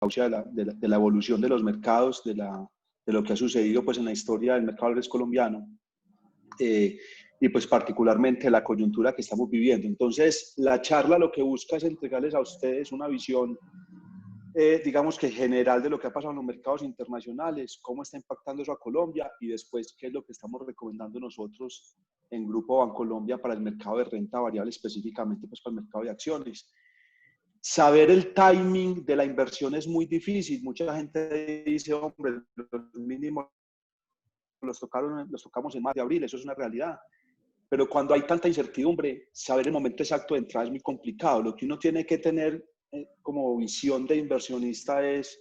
causa de la evolución de los mercados, de lo que ha sucedido pues, en la historia del mercado colombiano, y pues particularmente la coyuntura que estamos viviendo. Entonces, la charla lo que busca es entregarles a ustedes una visión, digamos que general de lo que ha pasado en los mercados internacionales, cómo está impactando eso a Colombia y después qué es lo que estamos recomendando nosotros en Grupo Bancolombia para el mercado de renta variable, específicamente pues para el mercado de acciones. Saber el timing de la inversión es muy difícil. Mucha gente dice, hombre, los mínimos los tocamos en marzo de abril, eso es una realidad. Pero cuando hay tanta incertidumbre, saber el momento exacto de entrada es muy complicado. Lo que uno tiene que tener como visión de inversionista es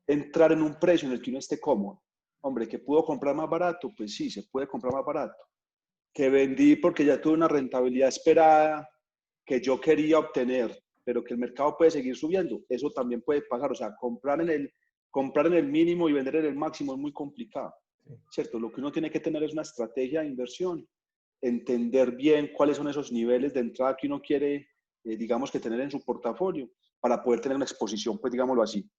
entrar en un precio en el que uno esté cómodo. Hombre, ¿que pudo comprar más barato? Pues sí, se puede comprar más barato. Que vendí porque ya tuve una rentabilidad esperada que yo quería obtener, pero que el mercado puede seguir subiendo. Eso también puede pasar. O sea, comprar en el mínimo y vender en el máximo es muy complicado. ¿Cierto? Lo que uno tiene que tener es una estrategia de inversión, entender bien cuáles son esos niveles de entrada que uno quiere, digamos, que tener en su portafolio para poder tener una exposición, pues digámoslo así,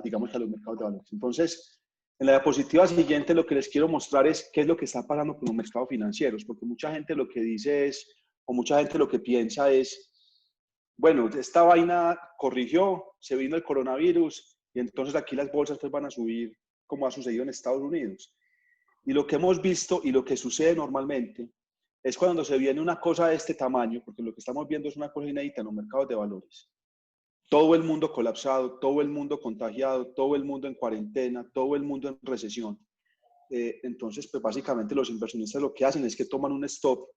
digamos, a los mercados de valores. Entonces, en la diapositiva siguiente lo que les quiero mostrar es qué es lo que está pasando con los mercados financieros, porque mucha gente lo que dice es, o mucha gente lo que piensa es, bueno, esta vaina corrigió, se vino el coronavirus y entonces aquí las bolsas pues van a subir como ha sucedido en Estados Unidos. Y lo que hemos visto y lo que sucede normalmente es cuando se viene una cosa de este tamaño, porque lo que estamos viendo es una cosa inédita en los mercados de valores. Todo el mundo colapsado, todo el mundo contagiado, todo el mundo en cuarentena, todo el mundo en recesión. Entonces, pues básicamente los inversionistas lo que hacen es que toman un stop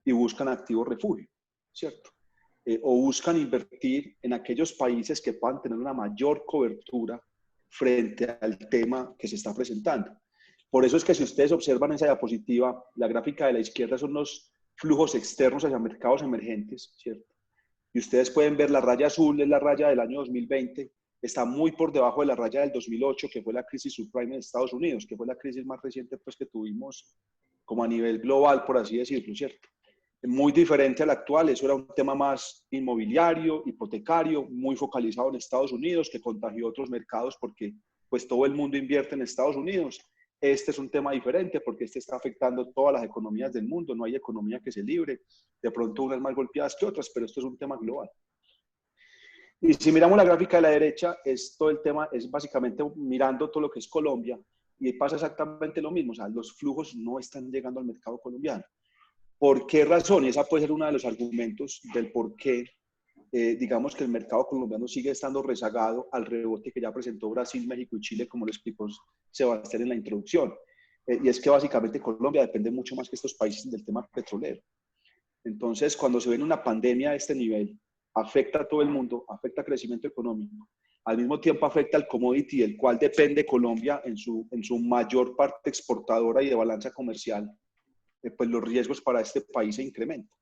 y buscan activos refugio, ¿cierto? O buscan invertir en aquellos países que puedan tener una mayor cobertura frente al tema que se está presentando. Por eso es que si ustedes observan esa diapositiva, la gráfica de la izquierda son los flujos externos hacia mercados emergentes, ¿cierto? Y ustedes pueden ver la raya azul, es la raya del año 2020, está muy por debajo de la raya del 2008, que fue la crisis subprime en Estados Unidos, que fue la crisis más reciente pues, que tuvimos como a nivel global, por así decirlo, ¿cierto? Muy diferente al actual, eso era un tema más inmobiliario, hipotecario, muy focalizado en Estados Unidos, que contagió otros mercados porque pues todo el mundo invierte en Estados Unidos. Este es un tema diferente porque este está afectando todas las economías del mundo, no hay economía que se libre, de pronto unas más golpeadas que otras, pero esto es un tema global. Y si miramos la gráfica de la derecha, todo el tema es básicamente mirando todo lo que es Colombia y pasa exactamente lo mismo, o sea, los flujos no están llegando al mercado colombiano. ¿Por qué razón? Y esa puede ser uno de los argumentos del por qué, digamos que el mercado colombiano sigue estando rezagado al rebote que ya presentó Brasil, México y Chile, como lo explicó Sebastián en la introducción. Y es que básicamente Colombia depende mucho más que estos países del tema petrolero. Entonces, cuando se ve una pandemia de este nivel, afecta a todo el mundo, afecta al crecimiento económico, al mismo tiempo afecta al commodity, del cual depende Colombia en su mayor parte exportadora y de balanza comercial, pues los riesgos para este país se incrementan.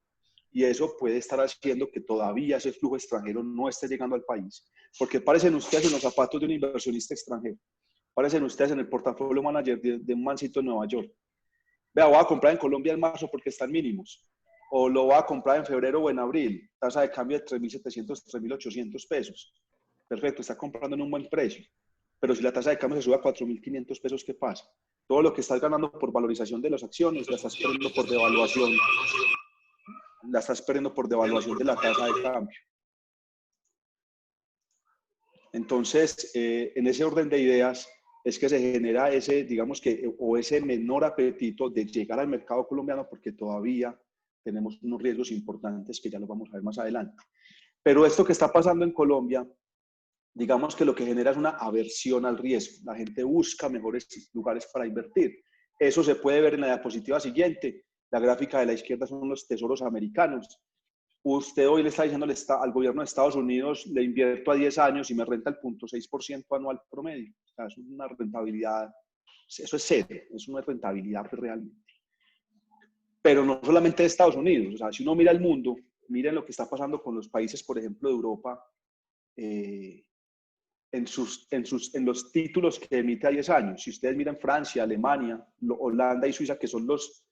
Y eso puede estar haciendo que todavía ese flujo extranjero no esté llegando al país. Porque parecen ustedes en los zapatos de un inversionista extranjero. Parecen ustedes en el portafolio manager de un mancito en Nueva York. Vea, voy a comprar en Colombia en marzo porque están mínimos. O lo voy a comprar en febrero o en abril. Tasa de cambio de 3.700, 3.800 pesos. Perfecto, está comprando en un buen precio. Pero si la tasa de cambio se sube a 4.500 pesos, ¿qué pasa? Todo lo que estás ganando por valorización de las acciones, la estás perdiendo por devaluación. La estás perdiendo por devaluación de la tasa de cambio. Entonces, en ese orden de ideas, es que se genera ese, digamos que, o ese menor apetito de llegar al mercado colombiano porque todavía tenemos unos riesgos importantes que ya los vamos a ver más adelante. Pero esto que está pasando en Colombia, digamos que lo que genera es una aversión al riesgo. La gente busca mejores lugares para invertir. Eso se puede ver en la diapositiva siguiente. La gráfica de la izquierda son los tesoros americanos. Usted hoy le está diciendo al gobierno de Estados Unidos, le invierto a 10 años y me renta el 0.6% anual promedio. O sea, es una rentabilidad, eso es cero, eso no es rentabilidad realmente. Pero no solamente de Estados Unidos, o sea, si uno mira el mundo, miren lo que está pasando con los países, por ejemplo, de Europa, en los títulos que emite a 10 años. Si ustedes miran Francia, Alemania, Holanda y Suiza, que son los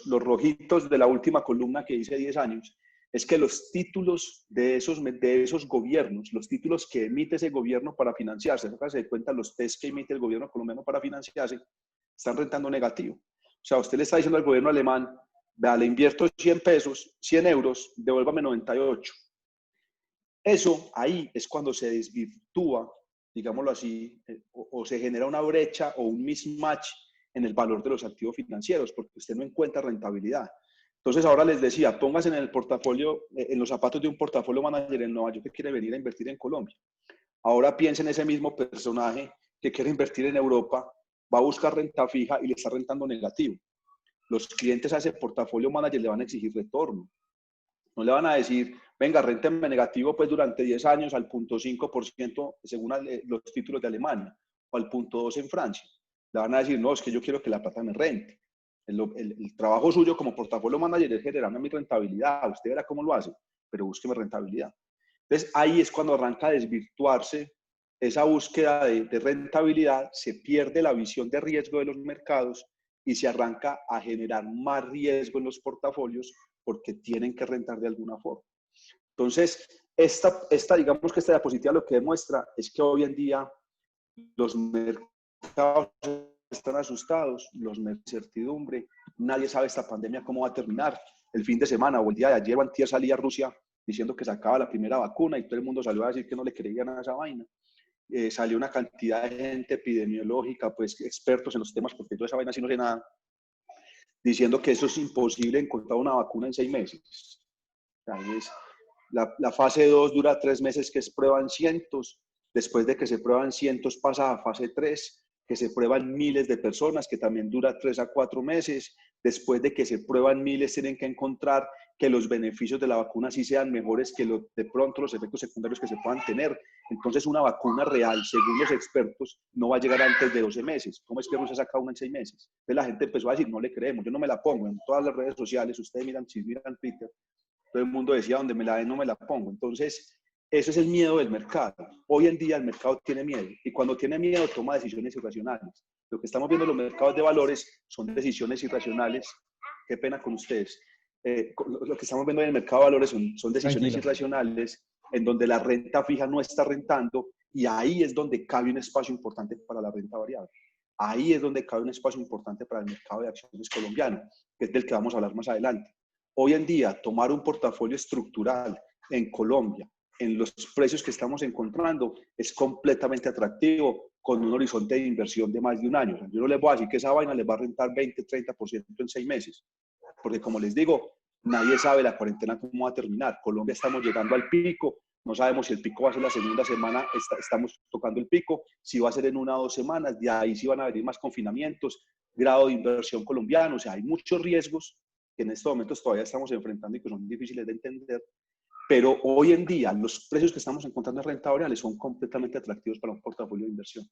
rojitos de la última columna que dice 10 años, es que los títulos de esos gobiernos, los títulos que emite ese gobierno para financiarse, se de cuenta los test que emite el gobierno colombiano para financiarse, están rentando negativo. O sea, usted le está diciendo al gobierno alemán, vea, le invierto 100 pesos, 100 euros, devuélvame 98. Eso ahí es cuando se desvirtúa, digámoslo así, o se genera una brecha o un mismatch en el valor de los activos financieros, porque usted no encuentra rentabilidad. Entonces ahora les decía, pónganse en el portafolio, en los zapatos de un portafolio manager en Nueva York que quiere venir a invertir en Colombia. Ahora piensen en ese mismo personaje que quiere invertir en Europa, va a buscar renta fija y le está rentando negativo. Los clientes a ese portafolio manager le van a exigir retorno. No le van a decir, venga, rénteme negativo pues durante 10 años al 0.5% según los títulos de Alemania o al 0.2% en Francia. Le van a decir, no, es que yo quiero que la plata me rente. El trabajo suyo como portafolio manager es generarme mi rentabilidad. Usted verá cómo lo hace, pero búsqueme rentabilidad. Entonces ahí es cuando arranca a desvirtuarse esa búsqueda de rentabilidad, se pierde la visión de riesgo de los mercados y se arranca a generar más riesgo en los portafolios porque tienen que rentar de alguna forma. Entonces, digamos que esta diapositiva lo que demuestra es que hoy en día los mercados están asustados, los mercados de incertidumbre, nadie sabe esta pandemia cómo va a terminar. El fin de semana o el día de ayer o antier salía Rusia diciendo que sacaba la primera vacuna y todo el mundo salió a decir que no le creían a esa vaina. Salió una cantidad de gente epidemiológica, pues expertos en los temas, porque toda esa vaina sí no sé nada, diciendo que eso es imposible encontrar una vacuna en 6 meses. La fase 2 dura 3 meses, que es prueba en cientos. Después de que se prueban cientos pasa a fase 3, que se prueban miles de personas, que también dura 3 a 4 meses. Después de que se prueban miles, tienen que encontrar que los beneficios de la vacuna sí sean mejores que de pronto los efectos secundarios que se puedan tener. Entonces, una vacuna real, según los expertos, no va a llegar antes de 12 meses. ¿Cómo es que Rusia saca una en 6 meses? Entonces, la gente empezó a decir, no le creemos, yo no me la pongo. En todas las redes sociales, ustedes miran, si miran Twitter, todo el mundo decía, donde me la den no me la pongo. Entonces, ese es el miedo del mercado. Hoy en día el mercado tiene miedo y cuando tiene miedo toma decisiones irracionales. Lo que estamos viendo en los mercados de valores son decisiones irracionales. Qué pena con ustedes. Lo que estamos viendo en el mercado de valores son decisiones irracionales en donde la renta fija no está rentando y ahí es donde cabe un espacio importante para la renta variable. Ahí es donde cabe un espacio importante para el mercado de acciones colombiano, que es del que vamos a hablar más adelante. Hoy en día, tomar un portafolio estructural en Colombia, en los precios que estamos encontrando, es completamente atractivo con un horizonte de inversión de más de un año. Yo no les voy a decir que esa vaina les va a rentar 20-30% en 6 meses, porque como les digo, nadie sabe la cuarentena cómo va a terminar. Colombia estamos llegando al pico, no sabemos si el pico va a ser la segunda semana, estamos tocando el pico, si va a ser en 1 o 2 semanas, de ahí sí van a venir más confinamientos, grado de inversión colombiano, o sea, hay muchos riesgos que en estos momentos todavía estamos enfrentando y que son difíciles de entender, pero hoy en día los precios que estamos encontrando en renta variable son completamente atractivos para un portafolio de inversión.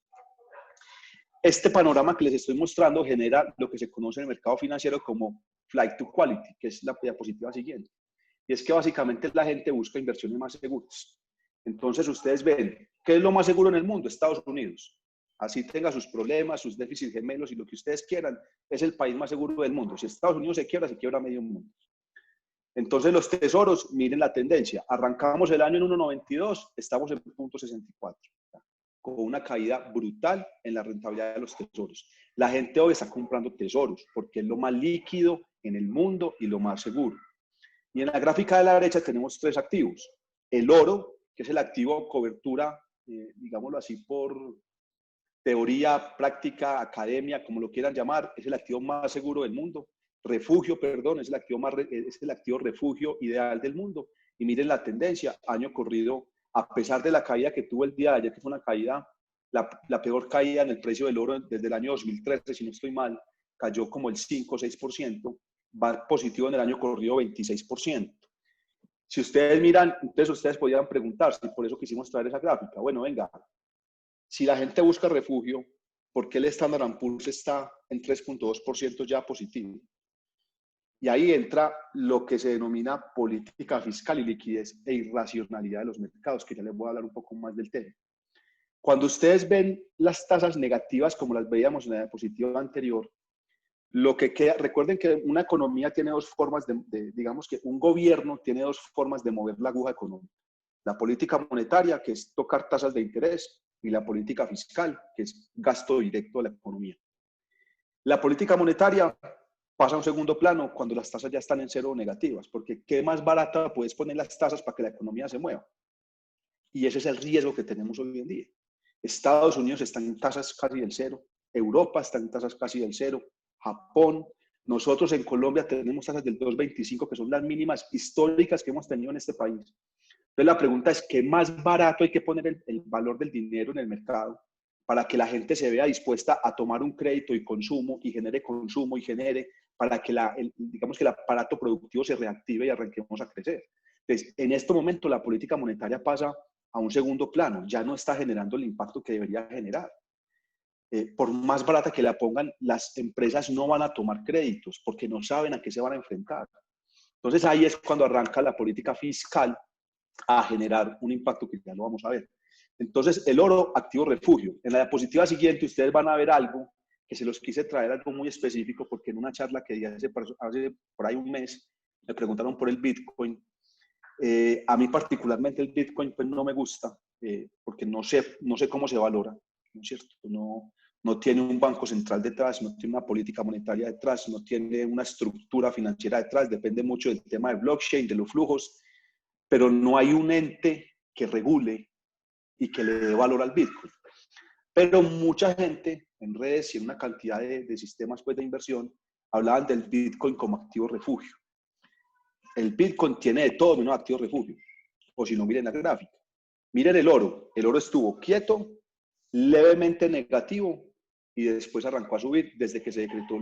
Este panorama que les estoy mostrando genera lo que se conoce en el mercado financiero como flight to quality, que es la diapositiva siguiente. Y es que básicamente la gente busca inversiones más seguras. Entonces ustedes ven, ¿qué es lo más seguro en el mundo? Estados Unidos. Así tenga sus problemas, sus déficits gemelos y lo que ustedes quieran, es el país más seguro del mundo. Si Estados Unidos se quiebra medio mundo. Entonces los tesoros, miren la tendencia. Arrancamos el año en 1.92, estamos en 0.64, con una caída brutal en la rentabilidad de los tesoros. La gente hoy está comprando tesoros porque es lo más líquido en el mundo y lo más seguro. Y en la gráfica de la derecha tenemos 3 activos. El oro, que es el activo cobertura, digámoslo así, por teoría, práctica, academia, como lo quieran llamar, es el activo más seguro del mundo. Refugio, perdón, es el activo refugio ideal del mundo. Y miren la tendencia, año corrido, a pesar de la caída que tuvo el día de ayer, que fue una caída, la peor caída en el precio del oro desde el año 2013, si no estoy mal, cayó como el 5 o 6%, va positivo en el año corrido 26%. Si ustedes miran, entonces ustedes podrían preguntarse, y por eso quisimos traer esa gráfica. Bueno, venga, si la gente busca refugio, ¿por qué el Standard & Poor's está en 3.2% ya positivo? Y ahí entra lo que se denomina política fiscal y liquidez e irracionalidad de los mercados, que ya les voy a hablar un poco más del tema. Cuando ustedes ven las tasas negativas como las veíamos en la diapositiva anterior, Lo que queda, recuerden que una economía tiene dos formas digamos que un gobierno tiene dos formas de mover la aguja económica. La política monetaria, que es tocar tasas de interés, y la política fiscal, que es gasto directo de la economía. La política monetaria pasa a un segundo plano cuando las tasas ya están en cero o negativas, porque ¿qué más barata puedes poner las tasas para que la economía se mueva? Y ese es el riesgo que tenemos hoy en día. Estados Unidos está en tasas casi del cero, Europa está en tasas casi del cero, Japón, nosotros en Colombia tenemos tasas del 2,25, que son las mínimas históricas que hemos tenido en este país. Entonces la pregunta es, ¿qué más barato hay que poner el valor del dinero en el mercado para que la gente se vea dispuesta a tomar un crédito y consumo y genere para que digamos que el aparato productivo se reactive y arranquemos a crecer? Entonces, en este momento la política monetaria pasa a un segundo plano, ya no está generando el impacto que debería generar. Por más barata que la pongan, las empresas no van a tomar créditos porque no saben a qué se van a enfrentar. Entonces ahí es cuando arranca la política fiscal a generar un impacto que ya lo vamos a ver. Entonces, el oro, activo refugio. En la diapositiva siguiente ustedes van a ver algo que se los quise traer, algo muy específico, porque en una charla que di hace por ahí un mes, me preguntaron por el Bitcoin. A mí particularmente el Bitcoin pues no me gusta, porque no sé cómo se valora, ¿no es cierto? No tiene un banco central detrás, no tiene una política monetaria detrás, no tiene una estructura financiera detrás, depende mucho del tema de blockchain, de los flujos, pero no hay un ente que regule y que le dé valor al Bitcoin. Pero mucha gente en redes y en una cantidad de sistemas pues, de inversión hablaban del Bitcoin como activo refugio. El Bitcoin tiene de todo menos activo refugio. O si no, miren la gráfica. Miren el oro. El oro estuvo quieto, levemente negativo, y después arrancó a subir desde que se decretó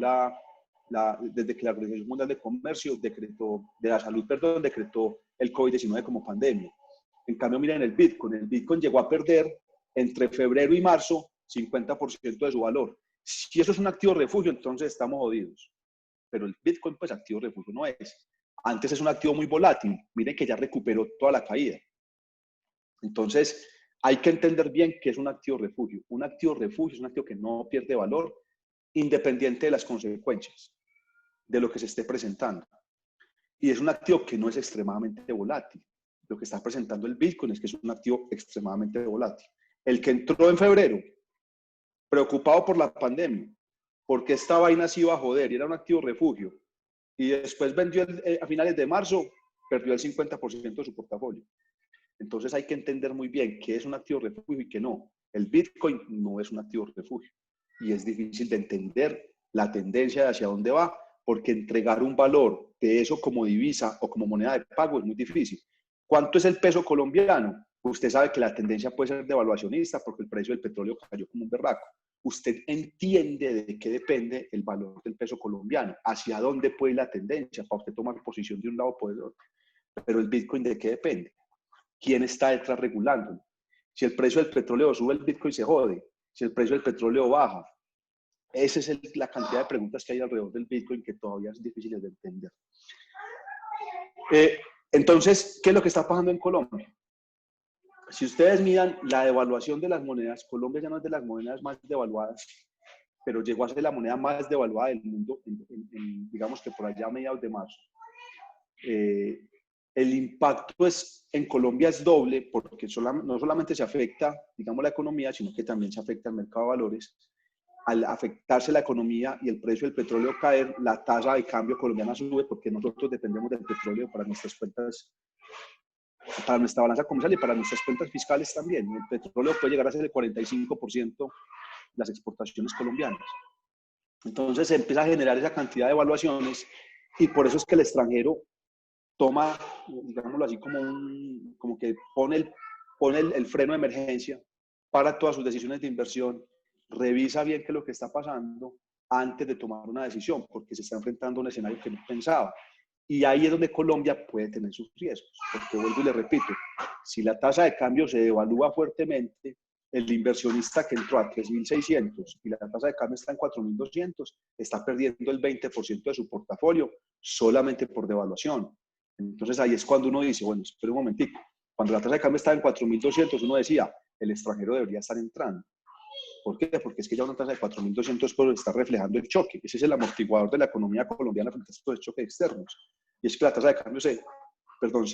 desde que la Organización Mundial de Comercio de la Salud, decretó el COVID-19 como pandemia. En cambio, miren el Bitcoin llegó a perder entre febrero y marzo 50% de su valor. Si eso es un activo refugio, entonces estamos jodidos. Pero el Bitcoin, pues activo refugio no es. Antes es un activo muy volátil. Miren que ya recuperó toda la caída. Entonces, hay que entender bien qué es un activo refugio. Un activo refugio es un activo que no pierde valor independiente de las consecuencias de lo que se esté presentando. Y es un activo que no es extremadamente volátil. Lo que está presentando el Bitcoin es que es un activo extremadamente volátil. El que entró en febrero, preocupado por la pandemia, porque esta vaina se iba a joder y era un activo refugio, y después vendió a finales de marzo, perdió el 50% de su portafolio. Entonces hay que entender muy bien qué es un activo refugio y qué no. El Bitcoin no es un activo refugio y es difícil de entender la tendencia de hacia dónde va, porque entregar un valor de eso como divisa o como moneda de pago es muy difícil. ¿Cuánto es el peso colombiano? Usted sabe que la tendencia puede ser devaluacionista porque el precio del petróleo cayó como un berraco. Usted entiende de qué depende el valor del peso colombiano, hacia dónde puede ir la tendencia para usted tomar posición de un lado o del otro. Pero el Bitcoin, ¿de qué depende? ¿Quién está detrás regulándolo? Si el precio del petróleo sube, el Bitcoin se jode. Si el precio del petróleo baja. Esa es la cantidad de preguntas que hay alrededor del Bitcoin que todavía es difícil de entender. Entonces, ¿qué es lo que está pasando en Colombia? Si ustedes miran la devaluación de las monedas, Colombia ya no es de las monedas más devaluadas, pero llegó a ser la moneda más devaluada del mundo, digamos que por allá a mediados de marzo. El impacto en Colombia es doble porque no solamente se afecta, digamos, la economía, sino que también se afecta el mercado de valores. Al afectarse la economía y el precio del petróleo caer, la tasa de cambio colombiana sube porque nosotros dependemos del petróleo para nuestras cuentas, para nuestra balanza comercial y para nuestras cuentas fiscales también. El petróleo puede llegar a ser el 45% de las exportaciones colombianas. Entonces se empieza a generar esa cantidad de evaluaciones y por eso es que el extranjero toma, digámoslo así, como que pone el freno de emergencia para todas sus decisiones de inversión, revisa bien qué es lo que está pasando antes de tomar una decisión, porque se está enfrentando a un escenario que no pensaba. Y ahí es donde Colombia puede tener sus riesgos, porque vuelvo y le repito, si la tasa de cambio se devalúa fuertemente, el inversionista que entró a 3.600 y la tasa de cambio está en 4.200, está perdiendo el 20% de su portafolio solamente por devaluación. Entonces ahí es cuando uno dice, bueno, espera un momentico, cuando la tasa de cambio estaba en 4.200, uno decía, el extranjero debería estar entrando. ¿Por qué? Porque es que ya una tasa de 4.200 pesos está reflejando el choque. Ese es el amortiguador de la economía colombiana frente a estos choques externos. Y es que la tasa de cambio se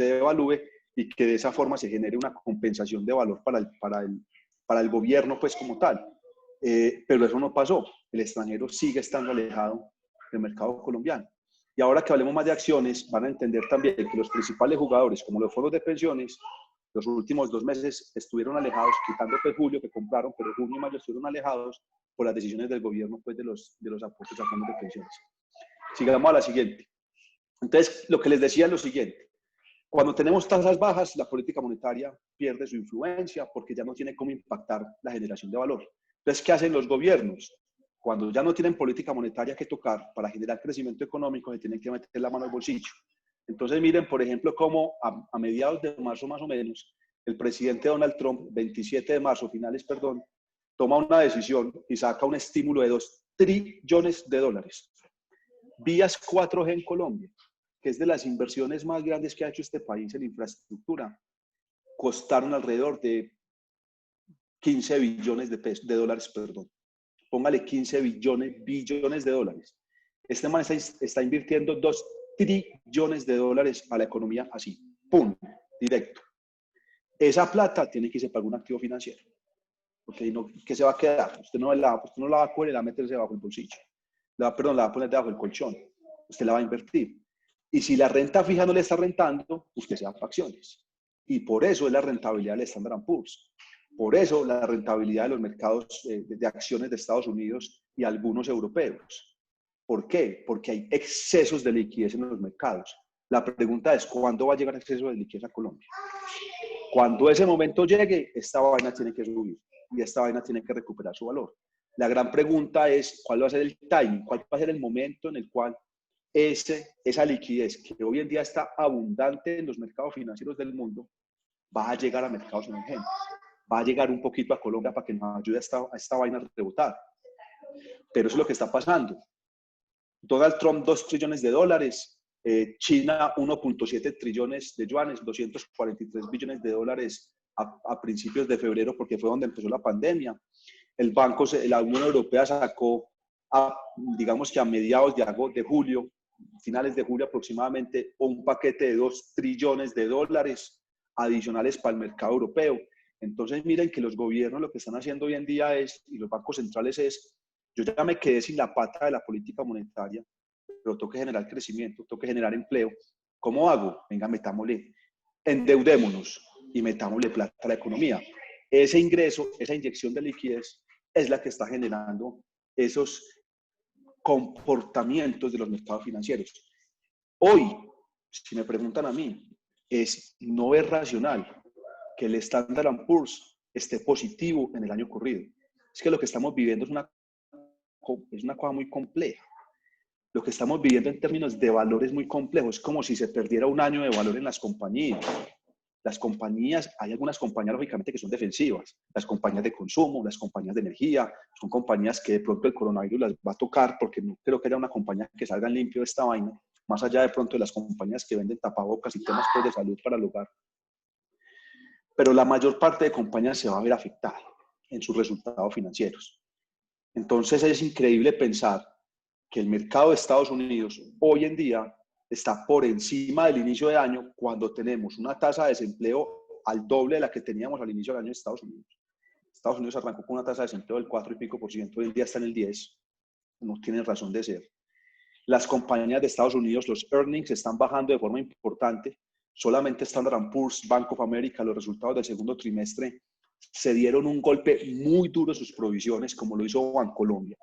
devalúe y que de esa forma se genere una compensación de valor para el gobierno, pues como tal. Pero eso no pasó. El extranjero sigue estando alejado del mercado colombiano. Y ahora que hablemos más de acciones, van a entender también que los principales jugadores, como los fondos de pensiones, los últimos 2 meses estuvieron alejados, quitando pues julio que compraron, pero junio y mayo estuvieron alejados por las decisiones del gobierno pues de los aportes a fondos de pensiones. Sigamos a la siguiente. Entonces, lo que les decía es lo siguiente. Cuando tenemos tasas bajas, la política monetaria pierde su influencia porque ya no tiene cómo impactar la generación de valor. Entonces, ¿qué hacen los gobiernos? Cuando ya no tienen política monetaria que tocar para generar crecimiento económico, se tienen que meter la mano al bolsillo. Entonces, miren, por ejemplo, cómo a mediados de marzo más o menos, el presidente Donald Trump, 27 de marzo, finales, perdón, toma una decisión y saca un estímulo de 2 trillones de dólares. Vías 4G en Colombia, que es de las inversiones más grandes que ha hecho este país en infraestructura, costaron alrededor de 15 billones de dólares, perdón. Póngale 15 billones de dólares. Este man está invirtiendo 2 trillones de dólares a la economía así, ¡pum!, directo. Esa plata tiene que irse para algún activo financiero. Porque no, ¿qué se va a quedar? Usted no la va a coger y la va a meterse bajo el bolsillo. La va a poner debajo del colchón. Usted la va a invertir. Y si la renta fija no le está rentando, usted se va para acciones. Y por eso es la rentabilidad del Standard & Poor's. Por eso la rentabilidad de los mercados de acciones de Estados Unidos y algunos europeos. ¿Por qué? Porque hay excesos de liquidez en los mercados. La pregunta es, ¿cuándo va a llegar el exceso de liquidez a Colombia? Cuando ese momento llegue, esta vaina tiene que subir y esta vaina tiene que recuperar su valor. La gran pregunta es, ¿cuál va a ser el timing? ¿Cuál va a ser el momento en el cual esa liquidez que hoy en día está abundante en los mercados financieros del mundo va a llegar a mercados emergentes? Va a llegar un poquito a Colombia para que nos ayude a esta vaina a rebotar. Pero eso es lo que está pasando. Donald Trump, 2 trillones de dólares. China, 1.7 trillones de yuanes, 243 billones de dólares a principios de febrero, porque fue donde empezó la pandemia. La Unión Europea sacó, digamos que a mediados de julio, finales de julio aproximadamente, un paquete de 2 trillones de dólares adicionales para el mercado europeo. Entonces, miren que los gobiernos lo que están haciendo hoy en día y los bancos centrales yo ya me quedé sin la pata de la política monetaria, pero tengo que generar crecimiento, tengo que generar empleo. ¿Cómo hago? Venga, metámosle, endeudémonos y metámosle plata a la economía. Ese ingreso, esa inyección de liquidez es la que está generando esos comportamientos de los mercados financieros. Hoy, si me preguntan a mí, no es racional que el Standard & Poor's esté positivo en el año corrido. Es que lo que estamos viviendo es una cosa muy compleja. Lo que estamos viviendo en términos de valores muy complejos, es como si se perdiera un año de valor en las compañías. Las compañías, hay algunas compañías lógicamente que son defensivas, las compañías de consumo, las compañías de energía, son compañías que de pronto el coronavirus las va a tocar, porque no creo que haya una compañía que salga limpio de esta vaina, más allá de pronto de las compañías que venden tapabocas y temas de salud para el hogar. Pero la mayor parte de compañías se va a ver afectada en sus resultados financieros. Entonces es increíble pensar que el mercado de Estados Unidos hoy en día está por encima del inicio de año, cuando tenemos una tasa de desempleo al doble de la que teníamos al inicio del año en Estados Unidos. Estados Unidos arrancó con una tasa de desempleo del 4 y pico %, hoy en día está en el 10%, no tienen razón de ser. Las compañías de Estados Unidos, los earnings están bajando de forma importante. Solamente Standard & Poor's, Bank of America, los resultados del segundo trimestre se dieron un golpe muy duro en sus provisiones, como lo hizo Bancolombia.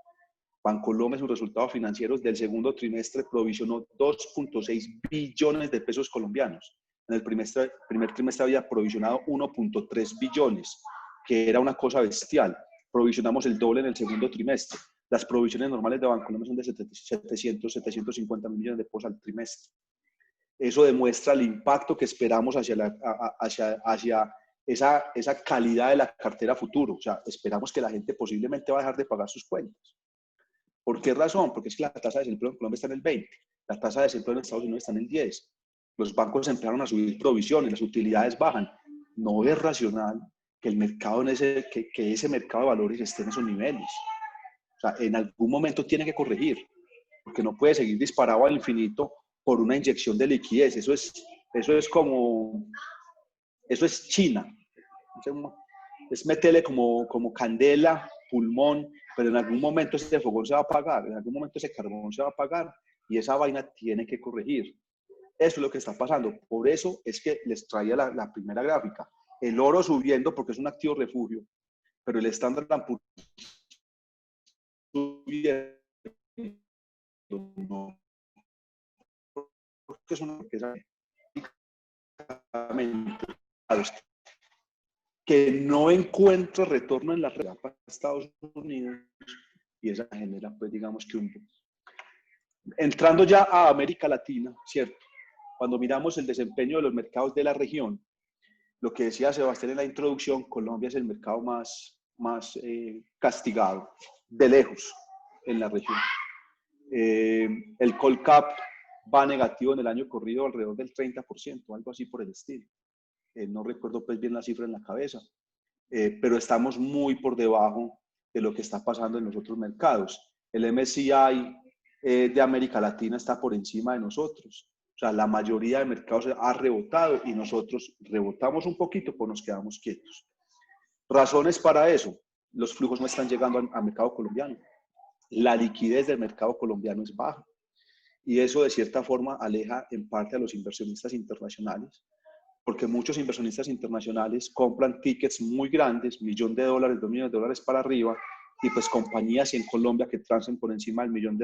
Bancolombia, sus resultados financieros del segundo trimestre, provisionó 2.6 billones de pesos colombianos. En el primer trimestre había provisionado 1.3 billones, que era una cosa bestial. Provisionamos el doble en el segundo trimestre. Las provisiones normales de Bancolombia son de 750 millones de pesos al trimestre. Eso demuestra el impacto que esperamos hacia esa calidad de la cartera futuro. O sea, esperamos que la gente posiblemente va a dejar de pagar sus cuentas. ¿Por qué razón? Porque es que la tasa de desempleo en Colombia está en el 20%, la tasa de desempleo en Estados Unidos está en el 10%. Los bancos empezaron a subir provisiones, las utilidades bajan. No es racional que el mercado que ese mercado de valores esté en esos niveles. O sea, en algún momento tiene que corregir, porque no puede seguir disparado al infinito por una inyección de liquidez. Eso es China. Es meterle como candela, pulmón, pero en algún momento ese fogón se va a apagar, en algún momento ese carbón se va a apagar y esa vaina tiene que corregir. Eso es lo que está pasando. Por eso es que les traía la primera gráfica. El oro subiendo porque es un activo refugio, pero el Standard & Poor's subiendo no, porque es una riqueza que no encuentra retorno en la red para Estados Unidos y esa genera, pues digamos que entrando ya a América Latina, ¿cierto? Cuando miramos el desempeño de los mercados de la región, lo que decía Sebastián en la introducción, Colombia es el mercado más castigado, de lejos, en la región. El Colcap va negativo en el año corrido alrededor del 30%, algo así por el estilo. No recuerdo pues bien la cifra en la cabeza, pero estamos muy por debajo de lo que está pasando en los otros mercados. El MSCI de América Latina está por encima de nosotros. O sea, la mayoría de mercados ha rebotado y nosotros rebotamos un poquito, pues nos quedamos quietos. Razones para eso. Los flujos no están llegando al mercado colombiano. La liquidez del mercado colombiano es baja. Y eso de cierta forma aleja en parte a los inversionistas internacionales, porque muchos inversionistas internacionales compran tickets muy grandes, $1 millón, $2 millones para arriba, y pues compañías en Colombia que transen por encima del $1 millón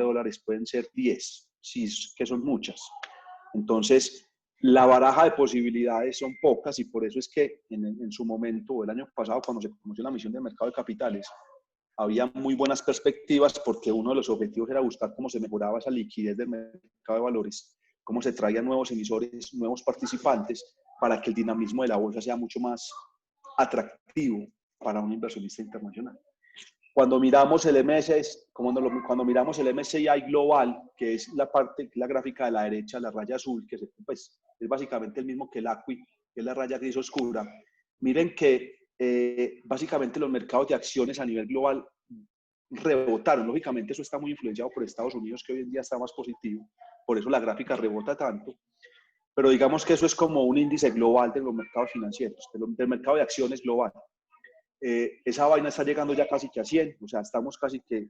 pueden ser 10, sí, que son muchas. Entonces, la baraja de posibilidades son pocas y por eso es que en su momento, el año pasado, cuando se conoció la misión del mercado de capitales, había muy buenas perspectivas porque uno de los objetivos era buscar cómo se mejoraba esa liquidez del mercado de valores, cómo se traían nuevos emisores, nuevos participantes para que el dinamismo de la bolsa sea mucho más atractivo para un inversionista internacional. Cuando miramos el cuando miramos el MSCI global, que es la gráfica de la derecha, la raya azul, que pues, es básicamente el mismo que el ACWI, que es la raya gris oscura, miren que básicamente los mercados de acciones a nivel global rebotaron. Lógicamente eso está muy influenciado por Estados Unidos, que hoy en día está más positivo, por eso la gráfica rebota tanto, pero digamos que eso es como un índice global de los mercados financieros, del mercado de acciones global. Esa vaina está llegando ya casi que a 100, o sea, estamos casi que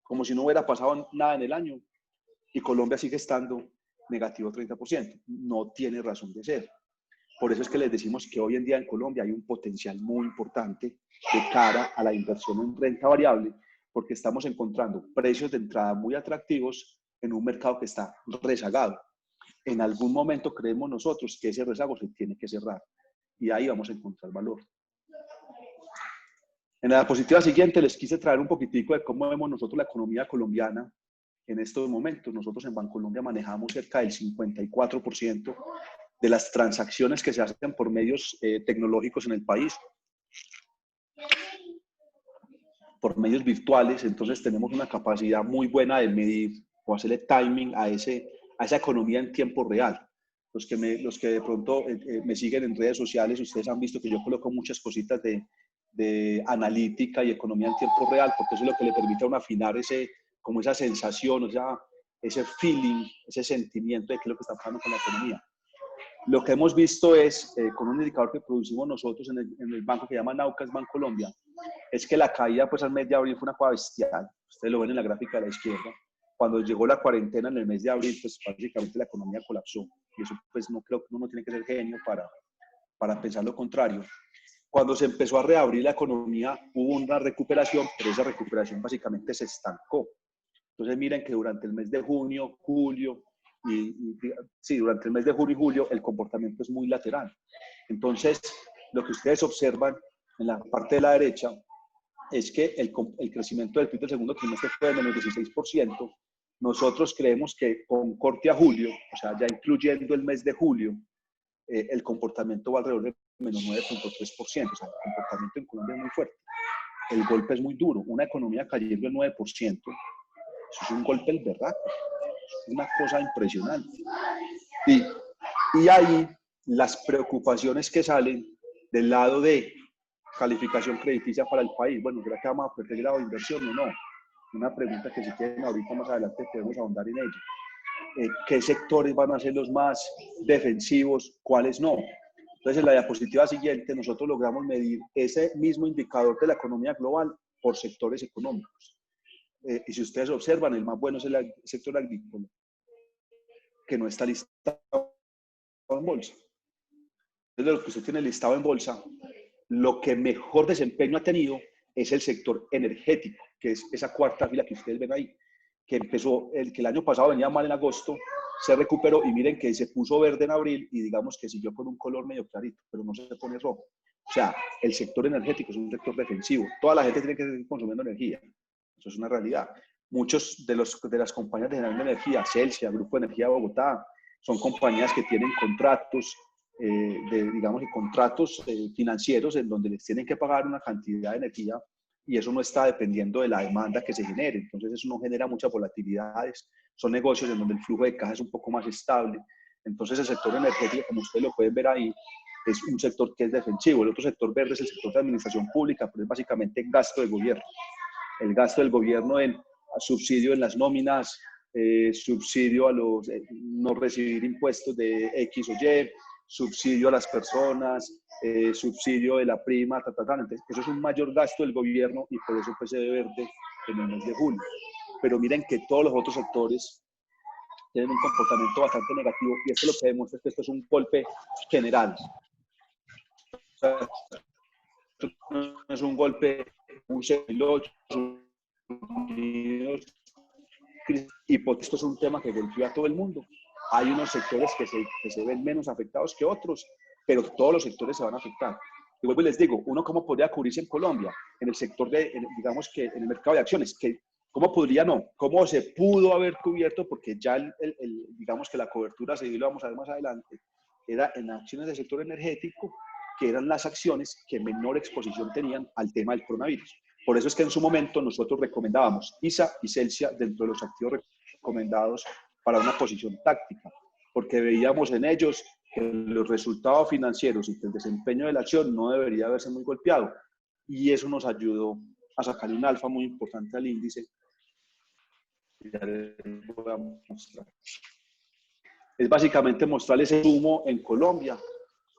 como si no hubiera pasado nada en el año y Colombia sigue estando negativo 30%. No tiene razón de ser. Por eso es que les decimos que hoy en día en Colombia hay un potencial muy importante de cara a la inversión en renta variable, porque estamos encontrando precios de entrada muy atractivos en un mercado que está rezagado. En algún momento creemos nosotros que ese rezago se tiene que cerrar y ahí vamos a encontrar valor. En la diapositiva siguiente les quise traer un poquitico de cómo vemos nosotros la economía colombiana en estos momentos. Nosotros en Bancolombia manejamos cerca del 54% de las transacciones que se hacen por medios tecnológicos en el país, por medios virtuales. Entonces tenemos una capacidad muy buena de medir o hacerle timing a esa economía en tiempo real. Los que de pronto me siguen en redes sociales, ustedes han visto que yo coloco muchas cositas de analítica y economía en tiempo real, porque eso es lo que le permite a uno afinar como esa sensación, ese feeling, ese sentimiento de qué es lo que está pasando con la economía. Lo que hemos visto es, con un indicador que producimos nosotros en el banco que se llama Naucas Bancolombia, es que la caída pues al mes de abril fue una cosa bestial. Ustedes lo ven en la gráfica de la izquierda. Cuando llegó la cuarentena en el mes de abril, pues básicamente la economía colapsó. Y eso pues no creo que uno tiene que ser genio para pensar lo contrario. Cuando se empezó a reabrir la economía, hubo una recuperación, pero esa recuperación básicamente se estancó. Entonces miren que durante el mes de junio, julio, durante el mes de junio y julio el comportamiento es muy lateral. Entonces, lo que ustedes observan en la parte de la derecha es que el crecimiento del PIB del segundo trimestre fue de menos 16%. Nosotros creemos que con corte a julio, o sea, ya incluyendo el mes de julio, el comportamiento va alrededor de menos 9.3%. O sea, el comportamiento en Colombia es muy fuerte. El golpe es muy duro. Una economía cayendo el 9%, eso es un golpe del berraco. Es una cosa impresionante. Y ahí las preocupaciones que salen del lado de calificación crediticia para el país. Bueno, ¿será que vamos a perder el grado de inversión o no? Una pregunta que si quieren ahorita más adelante podemos ahondar en ello. ¿Qué sectores van a ser los más defensivos? ¿Cuáles no? Entonces, en la diapositiva siguiente, nosotros logramos medir ese mismo indicador de la economía global por sectores económicos. Y si ustedes observan, el más bueno es el sector agrícola, que no está listado en bolsa. De los que usted tiene listado en bolsa, lo que mejor desempeño ha tenido es el sector energético, que es esa cuarta fila que ustedes ven ahí, que empezó, que el año pasado venía mal en agosto, se recuperó y miren que se puso verde en abril y digamos que siguió con un color medio clarito, pero no se pone rojo. O sea, el sector energético es un sector defensivo. Toda la gente tiene que seguir consumiendo energía. Eso es una realidad. Muchos de las compañías de generación de energía, Celsia, Grupo de Energía de Bogotá, son compañías que tienen contratos, digamos, contratos financieros en donde les tienen que pagar una cantidad de energía y eso no está dependiendo de la demanda que se genere. Entonces eso no genera muchas volatilidades. Son negocios en donde el flujo de caja es un poco más estable. Entonces el sector energético, como ustedes lo pueden ver ahí, es un sector que es defensivo. El otro sector verde es el sector de administración pública, pero es básicamente gasto de gobierno. El gasto del gobierno en subsidio en las nóminas, subsidio a los no recibir impuestos de X o Y, subsidio a las personas, subsidio de la prima, Entonces, eso es un mayor gasto del gobierno y por eso pues, se ve verde en el mes de julio. Pero miren que todos los otros sectores tienen un comportamiento bastante negativo y esto lo que demuestra es que esto es un golpe general. O sea, esto no es un golpe, un 2008, y porque esto es un tema que golpea a todo el mundo. Hay unos sectores que se ven menos afectados que otros, pero todos los sectores se van a afectar. Y vuelvo y les digo, uno cómo podría cubrirse en Colombia, en el sector de, digamos que en el mercado de acciones, que cómo podría no, cómo se pudo haber cubierto, porque ya digamos que la cobertura, si lo vamos a ver más adelante, era en acciones del sector energético, que eran las acciones que menor exposición tenían al tema del coronavirus. Por eso es que en su momento nosotros recomendábamos ISA y Celsia dentro de los activos recomendados para una posición táctica, porque veíamos en ellos que los resultados financieros y que el desempeño de la acción no debería verse muy golpeado. Y eso nos ayudó a sacar un alfa muy importante al índice. Ya les voy a mostrar. Es básicamente mostrarles el humo en Colombia,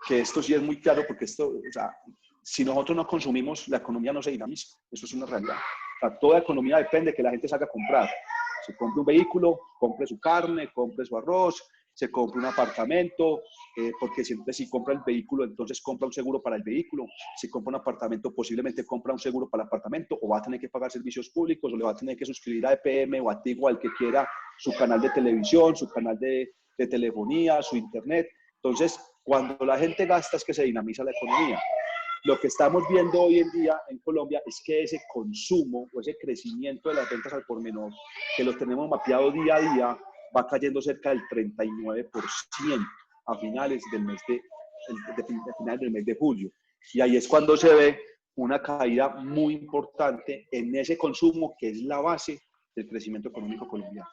que esto sí es muy claro, porque esto, o sea, si nosotros no consumimos, la economía no se dinamiza. Eso es una realidad. O sea, toda economía depende de que la gente salga a comprar. Se compre un vehículo, compre su carne, compre su arroz, se compre un apartamento, porque siempre si compra el vehículo, entonces compra un seguro para el vehículo. Si compra un apartamento, posiblemente compra un seguro para el apartamento, o va a tener que pagar servicios públicos, o le va a tener que suscribir a EPM o a Tigo, al que quiera, su canal de televisión, su canal de telefonía, su internet. Entonces, cuando la gente gasta es que se dinamiza la economía. Lo que estamos viendo hoy en día en Colombia es que ese consumo o ese crecimiento de las ventas al por menor, que los tenemos mapeado día a día, va cayendo cerca del 39% a finales del mes de julio. Y ahí es cuando se ve una caída muy importante en ese consumo que es la base del crecimiento económico colombiano.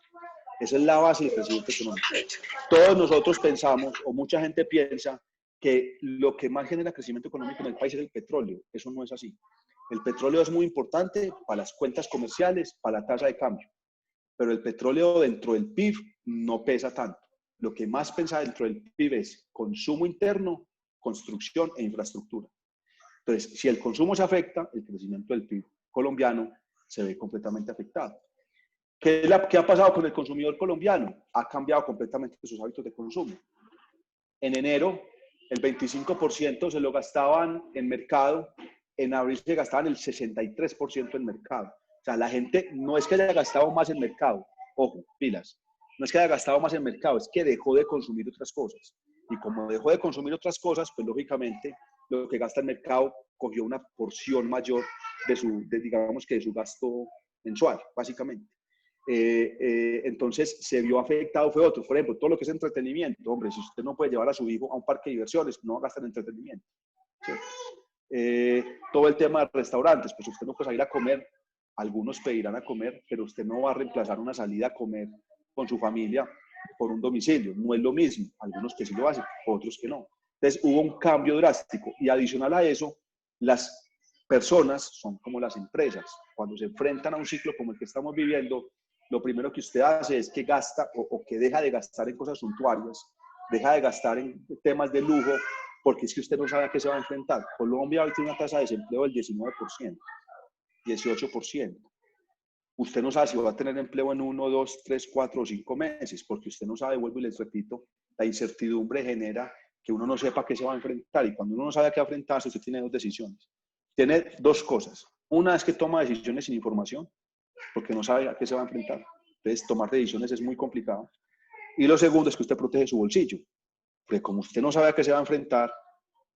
Esa es la base del crecimiento económico. Todos nosotros pensamos, o mucha gente piensa, que lo que más genera crecimiento económico en el país es el petróleo. Eso no es así. El petróleo es muy importante para las cuentas comerciales, para la tasa de cambio, pero el petróleo dentro del PIB no pesa tanto. Lo que más pesa dentro del PIB es consumo interno, construcción e infraestructura. Entonces, si el consumo se afecta, el crecimiento del PIB colombiano se ve completamente afectado. ¿Qué ha pasado con el consumidor colombiano? Ha cambiado completamente sus hábitos de consumo. En enero, el 25% se lo gastaban en mercado, en abril se gastaban el 63% en mercado. O sea, la gente no es que haya gastado más en mercado, ojo, pilas, no es que haya gastado más en mercado, es que dejó de consumir otras cosas. Y como dejó de consumir otras cosas, pues lógicamente lo que gasta en mercado cogió una porción mayor digamos que de su gasto mensual, básicamente. Entonces se vio afectado fue otro. Por ejemplo, todo lo que es entretenimiento. Hombre, si usted no puede llevar a su hijo a un parque de diversiones, no va a gastar en entretenimiento. ¿Sí? Todo el tema de restaurantes, pues usted no puede salir a comer. Algunos pedirán a comer, pero usted no va a reemplazar una salida a comer con su familia por un domicilio. No es lo mismo. Algunos que sí lo hacen, otros que no. Entonces hubo un cambio drástico y adicional a eso, las personas son como las empresas. Cuando se enfrentan a un ciclo como el que estamos viviendo, lo primero que usted hace es que gasta o que deja de gastar en cosas suntuarias, deja de gastar en temas de lujo, porque es que usted no sabe a qué se va a enfrentar. Colombia hoy tiene una tasa de desempleo del 19%, 18%. Usted no sabe si va a tener empleo en 1, 2, 3, 4 o 5 meses, porque usted no sabe, vuelvo y les repito, la incertidumbre genera que uno no sepa a qué se va a enfrentar, y cuando uno no sabe a qué enfrentarse, usted tiene dos decisiones. Tiene dos cosas. Una es que toma decisiones sin información, porque no sabe a qué se va a enfrentar. Entonces, tomar decisiones es muy complicado. Y lo segundo es que usted protege su bolsillo, porque como usted no sabe a qué se va a enfrentar,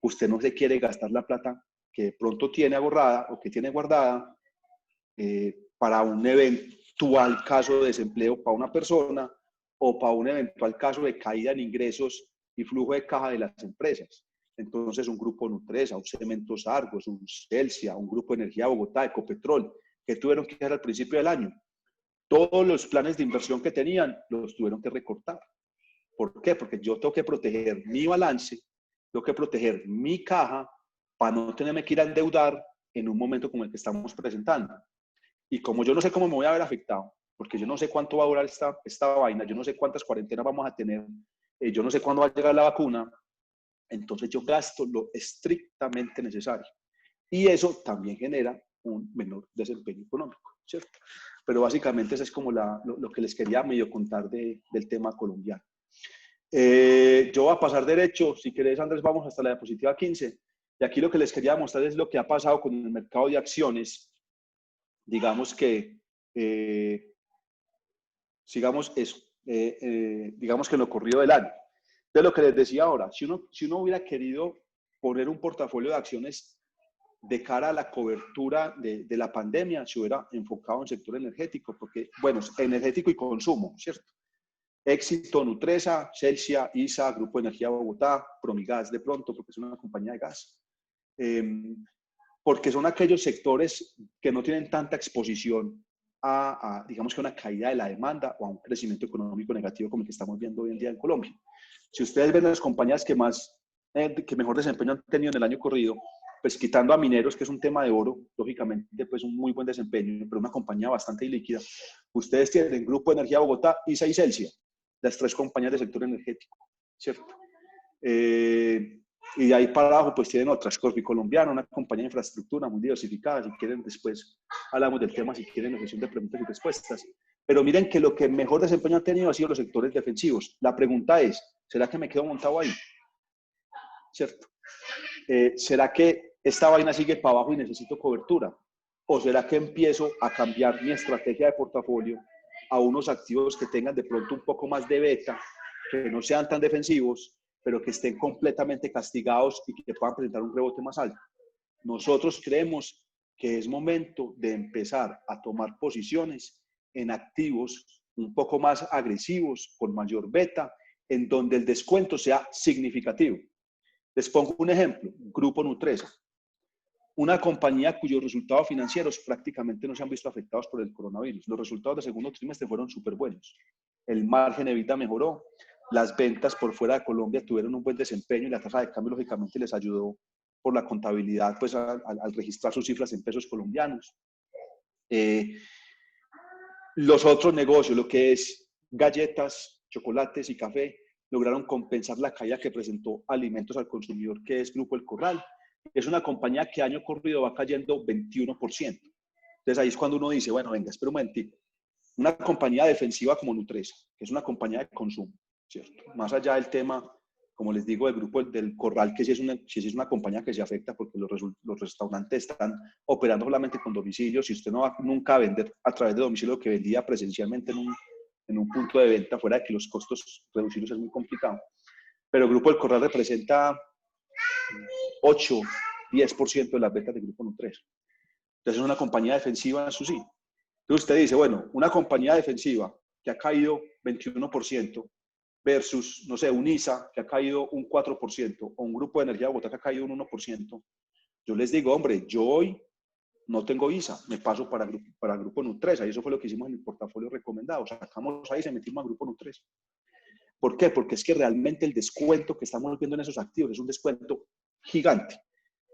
usted no se quiere gastar la plata que de pronto tiene ahorrada o que tiene guardada para un eventual caso de desempleo para una persona o para un eventual caso de caída en ingresos y flujo de caja de las empresas. Entonces, un grupo Nutresa, un Cementos Argos, un Celsia, un grupo de Energía Bogotá, Ecopetrol, que tuvieron que hacer al principio del año. Todos los planes de inversión que tenían los tuvieron que recortar. ¿Por qué? Porque yo tengo que proteger mi balance, tengo que proteger mi caja para no tenerme que ir a endeudar en un momento como el que estamos presentando. Y como yo no sé cómo me voy a ver afectado, porque yo no sé cuánto va a durar esta vaina, yo no sé cuántas cuarentenas vamos a tener, yo no sé cuándo va a llegar la vacuna, entonces yo gasto lo estrictamente necesario. Y eso también genera un menor desempeño económico, ¿cierto? Pero básicamente eso es como lo que les quería medio contar del tema colombiano. Yo voy a pasar derecho, si querés Andrés, vamos hasta la diapositiva 15. Y aquí lo que les quería mostrar es lo que ha pasado con el mercado de acciones. Digamos que, sigamos eso, digamos que en lo corrido del año. De lo que les decía ahora, si uno hubiera querido poner un portafolio de acciones de cara a la cobertura de la pandemia, se hubiera enfocado en el sector energético, porque, bueno, energético y consumo, ¿cierto? Éxito, Nutresa, Celsia, ISA, Grupo de Energía Bogotá, Promigas de pronto, porque es una compañía de gas. Porque son aquellos sectores que no tienen tanta exposición digamos que una caída de la demanda o a un crecimiento económico negativo como el que estamos viendo hoy en día en Colombia. Si ustedes ven las compañías que mejor desempeño han tenido en el año corrido, pues quitando a Mineros, que es un tema de oro, lógicamente, pues un muy buen desempeño, pero una compañía bastante ilíquida. Ustedes tienen Grupo de Energía Bogotá, ISA y Celsia, las tres compañías del sector energético, ¿cierto? Y de ahí para abajo, pues tienen otras, Corfi Colombiana, una compañía de infraestructura muy diversificada. Si quieren, después hablamos del tema, si quieren, en la sesión de preguntas y respuestas. Pero miren que lo que mejor desempeño han tenido ha sido los sectores defensivos. La pregunta es, ¿será que me quedo montado ahí? ¿Cierto? ¿Será que esta vaina sigue para abajo y necesito cobertura? ¿O será que empiezo a cambiar mi estrategia de portafolio a unos activos que tengan de pronto un poco más de beta, que no sean tan defensivos, pero que estén completamente castigados y que puedan presentar un rebote más alto? Nosotros creemos que es momento de empezar a tomar posiciones en activos un poco más agresivos, con mayor beta, en donde el descuento sea significativo. Les pongo un ejemplo, Grupo Nutresa, una compañía cuyos resultados financieros prácticamente no se han visto afectados por el coronavirus. Los resultados del segundo trimestre fueron súper buenos. El margen EBITDA mejoró, las ventas por fuera de Colombia tuvieron un buen desempeño y la tasa de cambio lógicamente les ayudó por la contabilidad, pues al registrar sus cifras en pesos colombianos. Los otros negocios, lo que es galletas, chocolates y café, lograron compensar la caída que presentó Alimentos al Consumidor, que es Grupo El Corral. Es una compañía que año corrido va cayendo 21%. Entonces ahí es cuando uno dice, bueno, venga, espera un momentito. Una compañía defensiva como Nutresa, que es una compañía de consumo, ¿cierto? Más allá del tema, como les digo, del Grupo del Corral, que sí es una compañía que se afecta porque los restaurantes están operando solamente con domicilio. Si usted no va nunca a vender a través de domicilio que vendía presencialmente en un punto de venta, fuera de que los costos reducidos es muy complicado. Pero el Grupo del Corral representa 8, 10% de las ventas del Grupo Nutresa. Entonces es una compañía defensiva en su sí. Entonces usted dice, bueno, una compañía defensiva que ha caído 21% versus, no sé, un ISA que ha caído un 4% o un Grupo de Energía Bogotá que ha caído un 1%. Yo les digo, hombre, yo hoy no tengo ISA, me paso para Grupo Nutresa, y eso fue lo que hicimos en el portafolio recomendado. Sacamos ahí y se metimos a Grupo Nutresa. ¿Por qué? Porque es que realmente el descuento que estamos viendo en esos activos es un descuento gigante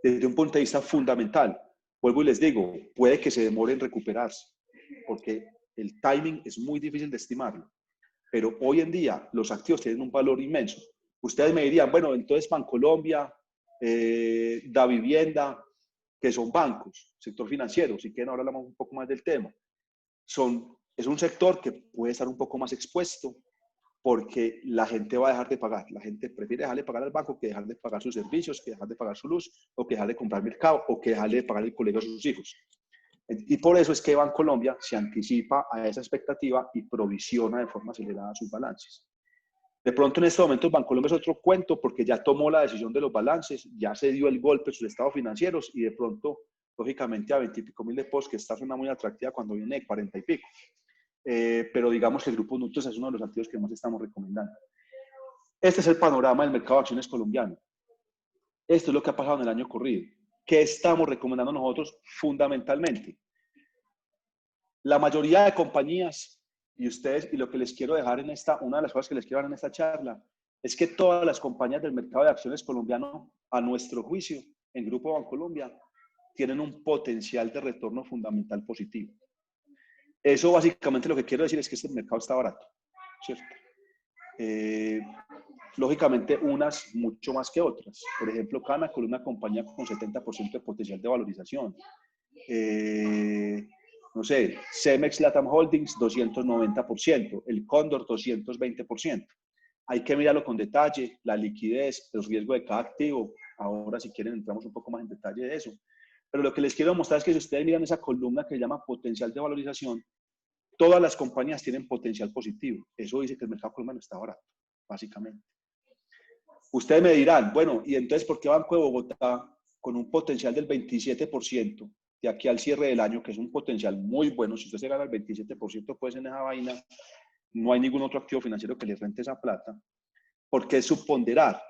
desde un punto de vista fundamental. vuelvo y les digo, puede que se demore en recuperarse, porque el timing es muy difícil de estimarlo. Pero hoy en día los activos tienen un valor inmenso. Ustedes me dirían, bueno, entonces Bancolombia, Davivienda, que son bancos, sector financiero, si quieren ahora hablamos un poco más del tema, es un sector que puede estar un poco más expuesto porque la gente va a dejar de pagar. La gente prefiere dejar de pagar al banco que dejar de pagar sus servicios, que dejar de pagar su luz, o que dejar de comprar mercado, o que dejar de pagar el colegio a sus hijos. Y por eso es que Bancolombia se anticipa a esa expectativa y provisiona de forma acelerada sus balances. De pronto en este momento Bancolombia es otro cuento porque ya tomó la decisión de los balances, ya se dio el golpe en sus estados financieros y de pronto, lógicamente, a 20 y pico mil de POS, que esta zona muy atractiva cuando viene de 40 y pico. Pero digamos que el Grupo Nutres es uno de los activos que más estamos recomendando. Este es el panorama del mercado de acciones colombiano. Esto es lo que ha pasado en el año corrido. ¿Qué estamos recomendando nosotros fundamentalmente? La mayoría de compañías, y ustedes, y lo que les quiero dejar en una de las cosas que les quiero dar en esta charla, es que todas las compañías del mercado de acciones colombiano, a nuestro juicio, en Grupo Bancolombia, tienen un potencial de retorno fundamental positivo. Eso básicamente lo que quiero decir es que este mercado está barato, ¿cierto? Lógicamente unas mucho más que otras. Por ejemplo, Canacol, una compañía con 70% de potencial de valorización. No sé, Cemex Latam Holdings 290%, el Cóndor 220%. Hay que mirarlo con detalle, la liquidez, el riesgo de cada activo. Ahora si quieren entramos un poco más en detalle de eso. Pero lo que les quiero mostrar es que si ustedes miran esa columna que se llama potencial de valorización, todas las compañías tienen potencial positivo. Eso dice que el mercado colombiano está barato, básicamente. Ustedes me dirán, bueno, ¿y entonces por qué Banco de Bogotá, con un potencial del 27% de aquí al cierre del año, que es un potencial muy bueno, si usted se gana el 27% pues en esa vaina, no hay ningún otro activo financiero que le rente esa plata? ¿Por qué subponderar?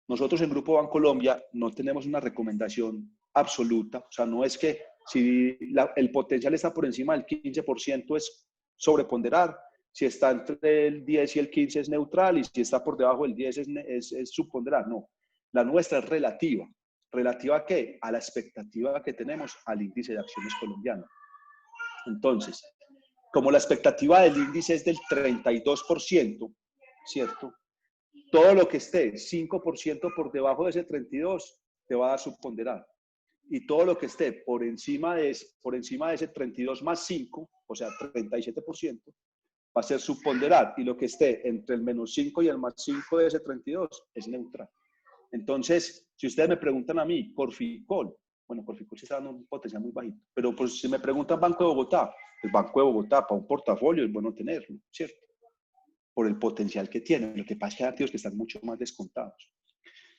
Nosotros en Grupo Bancolombia no tenemos una recomendación absoluta, o sea, no es que si el potencial está por encima del 15% es sobreponderar, si está entre el 10 y el 15 es neutral y si está por debajo del 10 es subponderar, no. La nuestra es relativa. ¿Relativa a qué? A la expectativa que tenemos al índice de acciones colombiano. Entonces, como la expectativa del índice es del 32%, ¿cierto? Todo lo que esté 5% por debajo de ese 32 te va a dar subponderar. Y todo lo que esté por encima de ese 32 más 5, o sea, 37%, va a ser subponderar. Y lo que esté entre el menos 5 y el más 5 de ese 32 es neutral. Entonces, si ustedes me preguntan a mí, Corficol, bueno, Corficol sí está dando un potencial muy bajito, pero pues si me preguntan Banco de Bogotá, el Banco de Bogotá para un portafolio es bueno tenerlo, ¿cierto? Por el potencial que tiene. Lo que pasa es que hay activos que están mucho más descontados.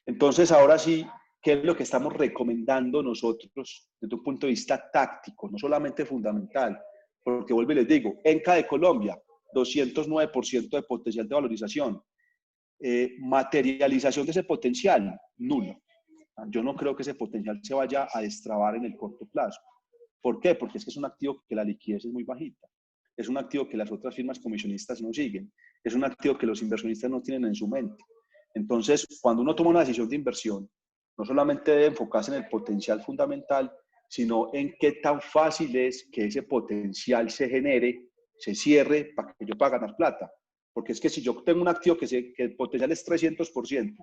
Entonces, ahora sí, ¿qué es lo que estamos recomendando nosotros desde un punto de vista táctico, no solamente fundamental? Porque vuelvo y les digo, ENCA de Colombia, 209% de potencial de valorización. Materialización de ese potencial, nulo. Yo no creo que ese potencial se vaya a destrabar en el corto plazo. ¿Por qué? Porque es que es un activo que la liquidez es muy bajita. Es un activo que las otras firmas comisionistas no siguen. Es un activo que los inversionistas no tienen en su mente. Entonces, cuando uno toma una decisión de inversión, no solamente debe enfocarse en el potencial fundamental, sino en qué tan fácil es que ese potencial se genere, se cierre para que yo pueda ganar plata. Porque es que si yo tengo un activo que el potencial es 300%,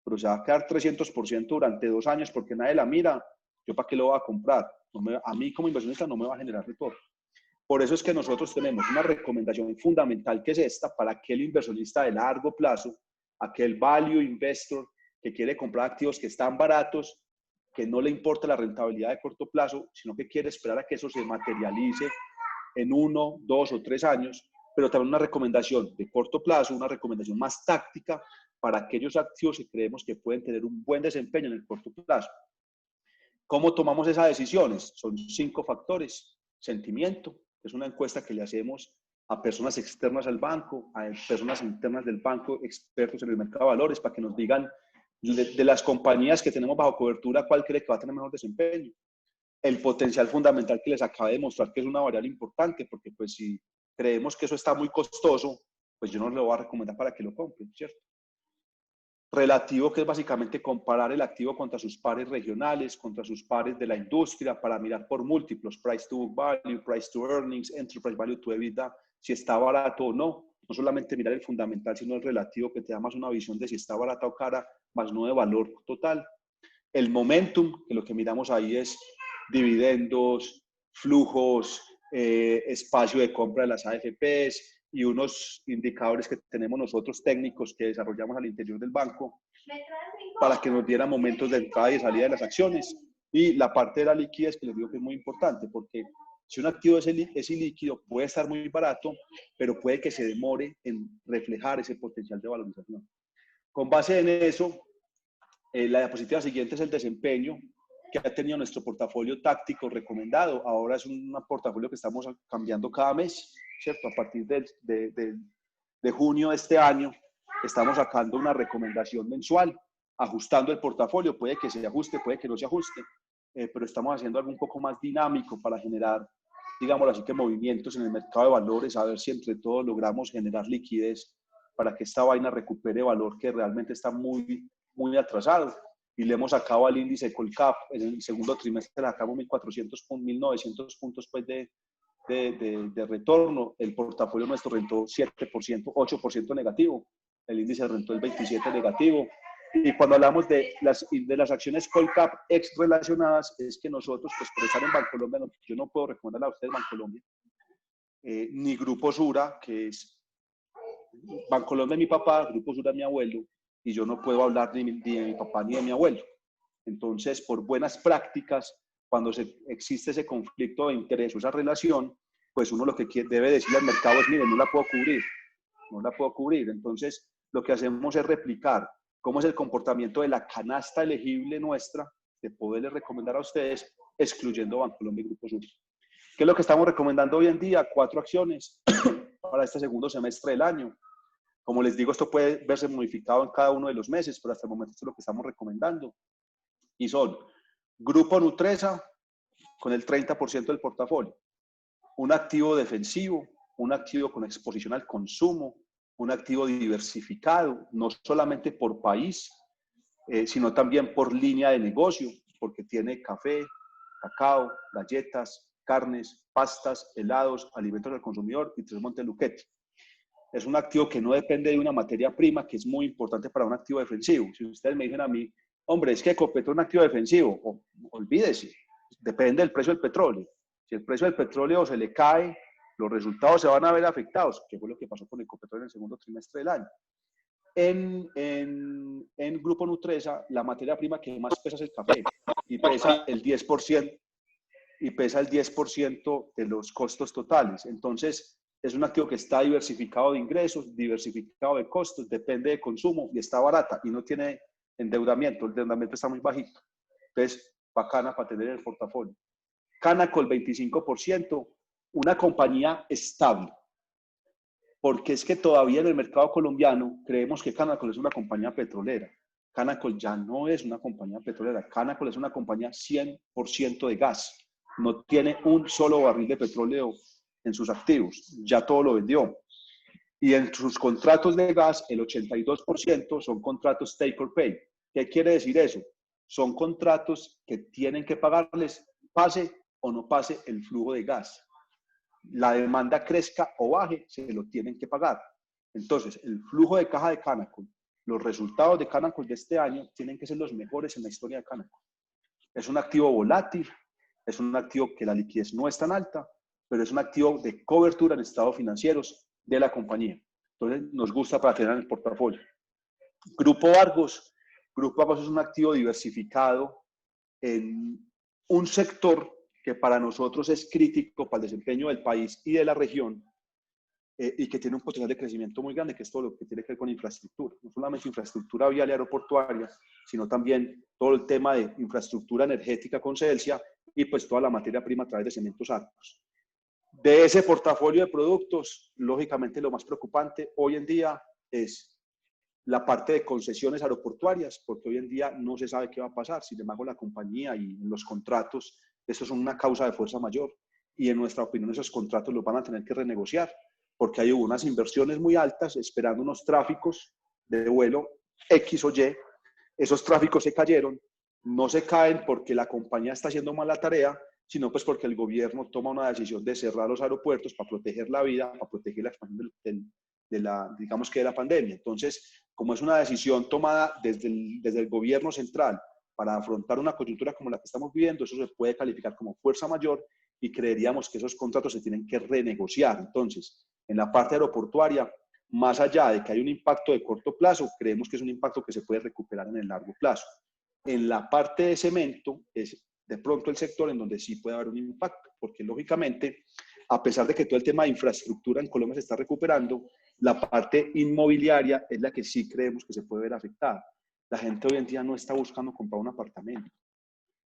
pero se va a quedar 300% durante 2 años porque nadie la mira, ¿yo para qué lo voy a comprar? A mí como inversionista no me va a generar retorno. Por eso es que nosotros tenemos una recomendación fundamental que es esta para aquel inversionista de largo plazo, aquel value investor que quiere comprar activos que están baratos, que no le importa la rentabilidad de corto plazo, sino que quiere esperar a que eso se materialice en 1, 2 o 3 años, pero también una recomendación de corto plazo, una recomendación más táctica para aquellos activos que creemos que pueden tener un buen desempeño en el corto plazo. ¿Cómo tomamos esas decisiones? Son 5 factores. Sentimiento, es una encuesta que le hacemos a personas externas al banco, a personas internas del banco, expertos en el mercado de valores, para que nos digan de las compañías que tenemos bajo cobertura, cuál cree que va a tener mejor desempeño. El potencial fundamental que les acabo de mostrar, que es una variable importante, porque pues si creemos que eso está muy costoso, pues yo no le voy a recomendar para que lo compren, ¿cierto? relativo, que es básicamente comparar el activo contra sus pares regionales, contra sus pares de la industria, para mirar por múltiplos, price to book value, price to earnings, enterprise value to EBITDA, si está barato o no. No solamente mirar el fundamental, sino el relativo, que te da más una visión de si está barata o cara, más no de valor total. El momentum, que lo que miramos ahí es dividendos, flujos, espacio de compra de las AFPs, y unos indicadores que tenemos nosotros técnicos que desarrollamos al interior del banco para que nos dieran momentos de entrada y de salida de las acciones. Y la parte de la liquidez, que les digo que es muy importante, porque si un activo es ilíquido, puede estar muy barato, pero puede que se demore en reflejar ese potencial de valorización. Con base en eso, la diapositiva siguiente es el desempeño que ha tenido nuestro portafolio táctico recomendado. Ahora es un portafolio que estamos cambiando cada mes, ¿cierto? A partir de junio de este año, estamos sacando una recomendación mensual, ajustando el portafolio. Puede que se ajuste, puede que no se ajuste, pero estamos haciendo algo un poco más dinámico para generar, digamos así, que movimientos en el mercado de valores, a ver si entre todos logramos generar liquidez para que esta vaina recupere valor que realmente está muy atrasado. Y le hemos sacado al índice Colcap en el segundo trimestre, le sacamos 1.400, 1.900 puntos pues de retorno. El portafolio nuestro rentó 7%, 8% negativo. El índice rentó el 27% negativo. Y cuando hablamos de las acciones Colcap ex relacionadas, es que nosotros, pues por estar en Bancolombia, yo no puedo recomendarle a ustedes Bancolombia, ni Grupo Sura, que es Bancolombia es mi papá, Grupo Sura es mi abuelo, y yo no puedo hablar ni de mi papá ni de mi abuelo. Entonces, por buenas prácticas, cuando existe ese conflicto de interés o esa relación, pues uno lo que debe decirle al mercado es, mire, no la puedo cubrir. Entonces, lo que hacemos es replicar cómo es el comportamiento de la canasta elegible nuestra, de poderles recomendar a ustedes, excluyendo Bancolombia y Grupo Sura. ¿Qué es lo que estamos recomendando hoy en día? 4 acciones para este segundo semestre del año. Como les digo, esto puede verse modificado en cada uno de los meses, pero hasta el momento esto es lo que estamos recomendando. Y son Grupo Nutresa con el 30% del portafolio, un activo defensivo, un activo con exposición al consumo, un activo diversificado, no solamente por país, sino también por línea de negocio, porque tiene café, cacao, galletas, carnes, pastas, helados, alimentos al consumidor y 3 Monteluquete. Es un activo que no depende de una materia prima, que es muy importante para un activo defensivo. Si ustedes me dicen a mí, hombre, es que Ecopetrol es un activo defensivo, olvídese, depende del precio del petróleo. Si el precio del petróleo se le cae, los resultados se van a ver afectados, que fue lo que pasó con Ecopetrol en el segundo trimestre del año. En Grupo Nutresa, la materia prima que más pesa es el café, y pesa el 10%, de los costos totales. Entonces, es un activo que está diversificado de ingresos, diversificado de costos, depende de consumo y está barata y no tiene endeudamiento. El endeudamiento está muy bajito. Entonces, bacana para tener en el portafolio. Canacol, 25%, una compañía estable. Porque es que todavía en el mercado colombiano creemos que Canacol es una compañía petrolera. Canacol ya no es una compañía petrolera. Canacol es una compañía 100% de gas. No tiene un solo barril de petróleo en sus activos, ya todo lo vendió. Y en sus contratos de gas, el 82% son contratos take or pay. ¿Qué quiere decir eso? Son contratos que tienen que pagarles, pase o no pase el flujo de gas. La demanda crezca o baje, se lo tienen que pagar. Entonces, el flujo de caja de Canacol, los resultados de Canacol de este año tienen que ser los mejores en la historia de Canacol. Es un activo volátil, es un activo que la liquidez no es tan alta, pero es un activo de cobertura en estados financieros de la compañía. Entonces, nos gusta para tener en el portafolio. Grupo Argos es un activo diversificado en un sector que para nosotros es crítico para el desempeño del país y de la región, y que tiene un potencial de crecimiento muy grande, que es todo lo que tiene que ver con infraestructura. No solamente infraestructura vial y aeroportuaria, sino también todo el tema de infraestructura energética con Celsia y pues toda la materia prima a través de Cementos Argos. De ese portafolio de productos, lógicamente lo más preocupante hoy en día es la parte de concesiones aeroportuarias, porque hoy en día no se sabe qué va a pasar. Sin embargo, la compañía y los contratos, esto es una causa de fuerza mayor, y en nuestra opinión esos contratos los van a tener que renegociar, porque hay unas inversiones muy altas esperando unos tráficos de vuelo X o Y, esos tráficos se cayeron, no se caen porque la compañía está haciendo mal la tarea, sino pues porque el gobierno toma una decisión de cerrar los aeropuertos para proteger la vida, para proteger la expansión digamos que de la pandemia. Entonces, como es una decisión tomada desde el gobierno central para afrontar una coyuntura como la que estamos viviendo, eso se puede calificar como fuerza mayor y creeríamos que esos contratos se tienen que renegociar. Entonces, en la parte aeroportuaria, más allá de que hay un impacto de corto plazo, creemos que es un impacto que se puede recuperar en el largo plazo. En la parte de cemento, es de pronto el sector en donde sí puede haber un impacto, porque lógicamente, a pesar de que todo el tema de infraestructura en Colombia se está recuperando, la parte inmobiliaria es la que sí creemos que se puede ver afectada. La gente hoy en día no está buscando comprar un apartamento.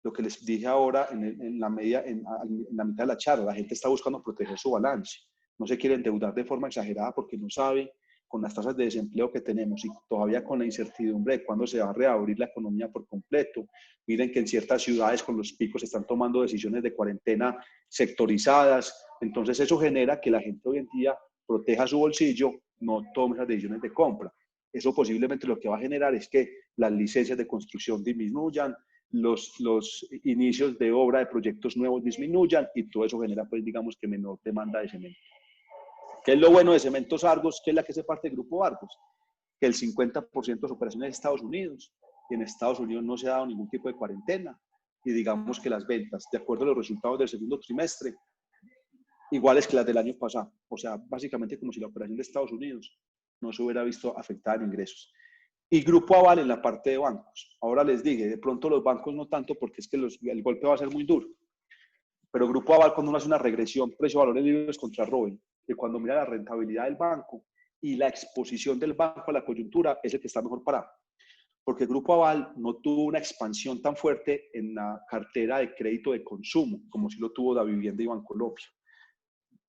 Lo que les dije ahora en la mitad de la charla, la gente está buscando proteger su balance. No se quiere endeudar de forma exagerada porque no sabe, con las tasas de desempleo que tenemos y todavía con la incertidumbre de cuándo se va a reabrir la economía por completo. Miren que en ciertas ciudades con los picos se están tomando decisiones de cuarentena sectorizadas. Entonces eso genera que la gente hoy en día proteja su bolsillo, no tome esas decisiones de compra. Eso posiblemente lo que va a generar es que las licencias de construcción disminuyan, los inicios de obra de proyectos nuevos disminuyan y todo eso genera, pues, digamos que menor demanda de cemento. ¿Qué es lo bueno de Cementos Argos? Que es la que hace parte del Grupo Argos, que el 50% de su operación es en Estados Unidos y en Estados Unidos no se ha dado ningún tipo de cuarentena y digamos que las ventas, de acuerdo a los resultados del segundo trimestre, iguales que las del año pasado. O sea, básicamente como si la operación de Estados Unidos no se hubiera visto afectada en ingresos. Y Grupo Aval en la parte de bancos. Ahora les dije, de pronto los bancos no tanto porque es que el golpe va a ser muy duro. Pero Grupo Aval, cuando uno hace una regresión precio-valores libres contra ROE, que cuando mira la rentabilidad del banco y la exposición del banco a la coyuntura, es el que está mejor parado. Porque Grupo Aval no tuvo una expansión tan fuerte en la cartera de crédito de consumo, como si lo tuvo Da Vivienda y Bancolombia.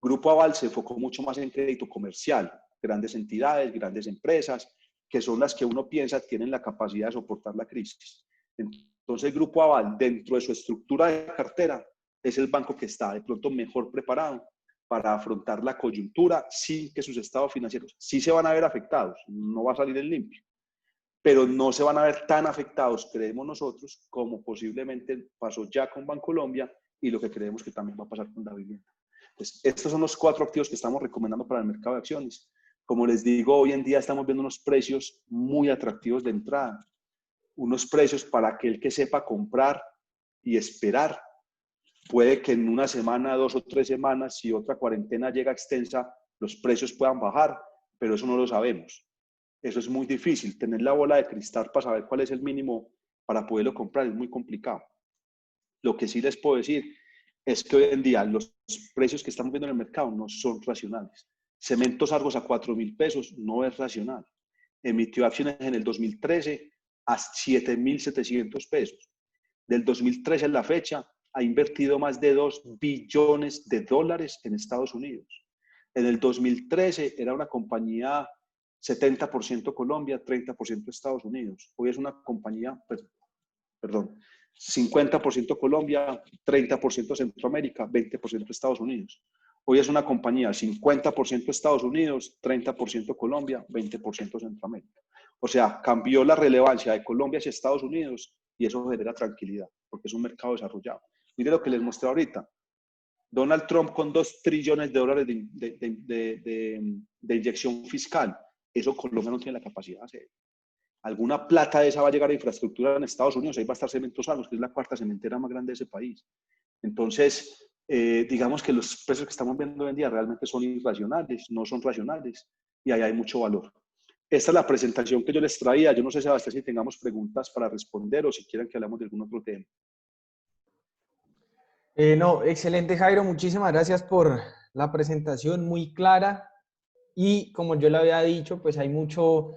Grupo Aval se enfocó mucho más en crédito comercial, grandes entidades, grandes empresas, que son las que uno piensa tienen la capacidad de soportar la crisis. Entonces, Grupo Aval, dentro de su estructura de cartera, es el banco que está de pronto mejor preparado para afrontar la coyuntura sin que sus estados financieros sí se van a ver afectados, no va a salir en limpio, pero no se van a ver tan afectados, creemos nosotros, como posiblemente pasó ya con Bancolombia y lo que creemos que también va a pasar con Da Vivienda. Entonces, estos son los 4 activos que estamos recomendando para el mercado de acciones. Como les digo, hoy en día estamos viendo unos precios muy atractivos de entrada, unos precios para aquel que sepa comprar y esperar. Puede que en una semana, 2 o 3 semanas, si otra cuarentena llega extensa, los precios puedan bajar, pero eso no lo sabemos. Eso es muy difícil. Tener la bola de cristal para saber cuál es el mínimo para poderlo comprar es muy complicado. Lo que sí les puedo decir es que hoy en día los precios que estamos viendo en el mercado no son racionales. Cementos Argos a 4.000 pesos no es racional. Emitió acciones en el 2013 a 7.700 pesos. Del 2013 a la fecha ha invertido más de 2 billones de dólares en Estados Unidos. En el 2013 era una compañía 70% Colombia, 30% Estados Unidos. Hoy es una compañía, perdón, 50% Colombia, 30% Centroamérica, 20% Estados Unidos. Hoy es una compañía 50% Estados Unidos, 30% Colombia, 20% Centroamérica. O sea, cambió la relevancia de Colombia hacia Estados Unidos y eso genera tranquilidad porque es un mercado desarrollado. Mire lo que les mostré ahorita. Donald Trump con $2 trillones de inyección fiscal. Eso Colombia no tiene la capacidad de hacer. Alguna plata de esa va a llegar a infraestructura en Estados Unidos, ahí va a estar Cementos Argos, que es la 4ª cementera más grande de ese país. Entonces, digamos que los precios que estamos viendo hoy en día realmente son irracionales, no son racionales, y ahí hay mucho valor. Esta es la presentación que yo les traía. Yo no sé, Sebastián, si tengamos preguntas para responder o si quieren que hablemos de algún otro tema. No, excelente, Jairo. Muchísimas gracias por la presentación, muy clara. Y como yo le había dicho, pues hay mucho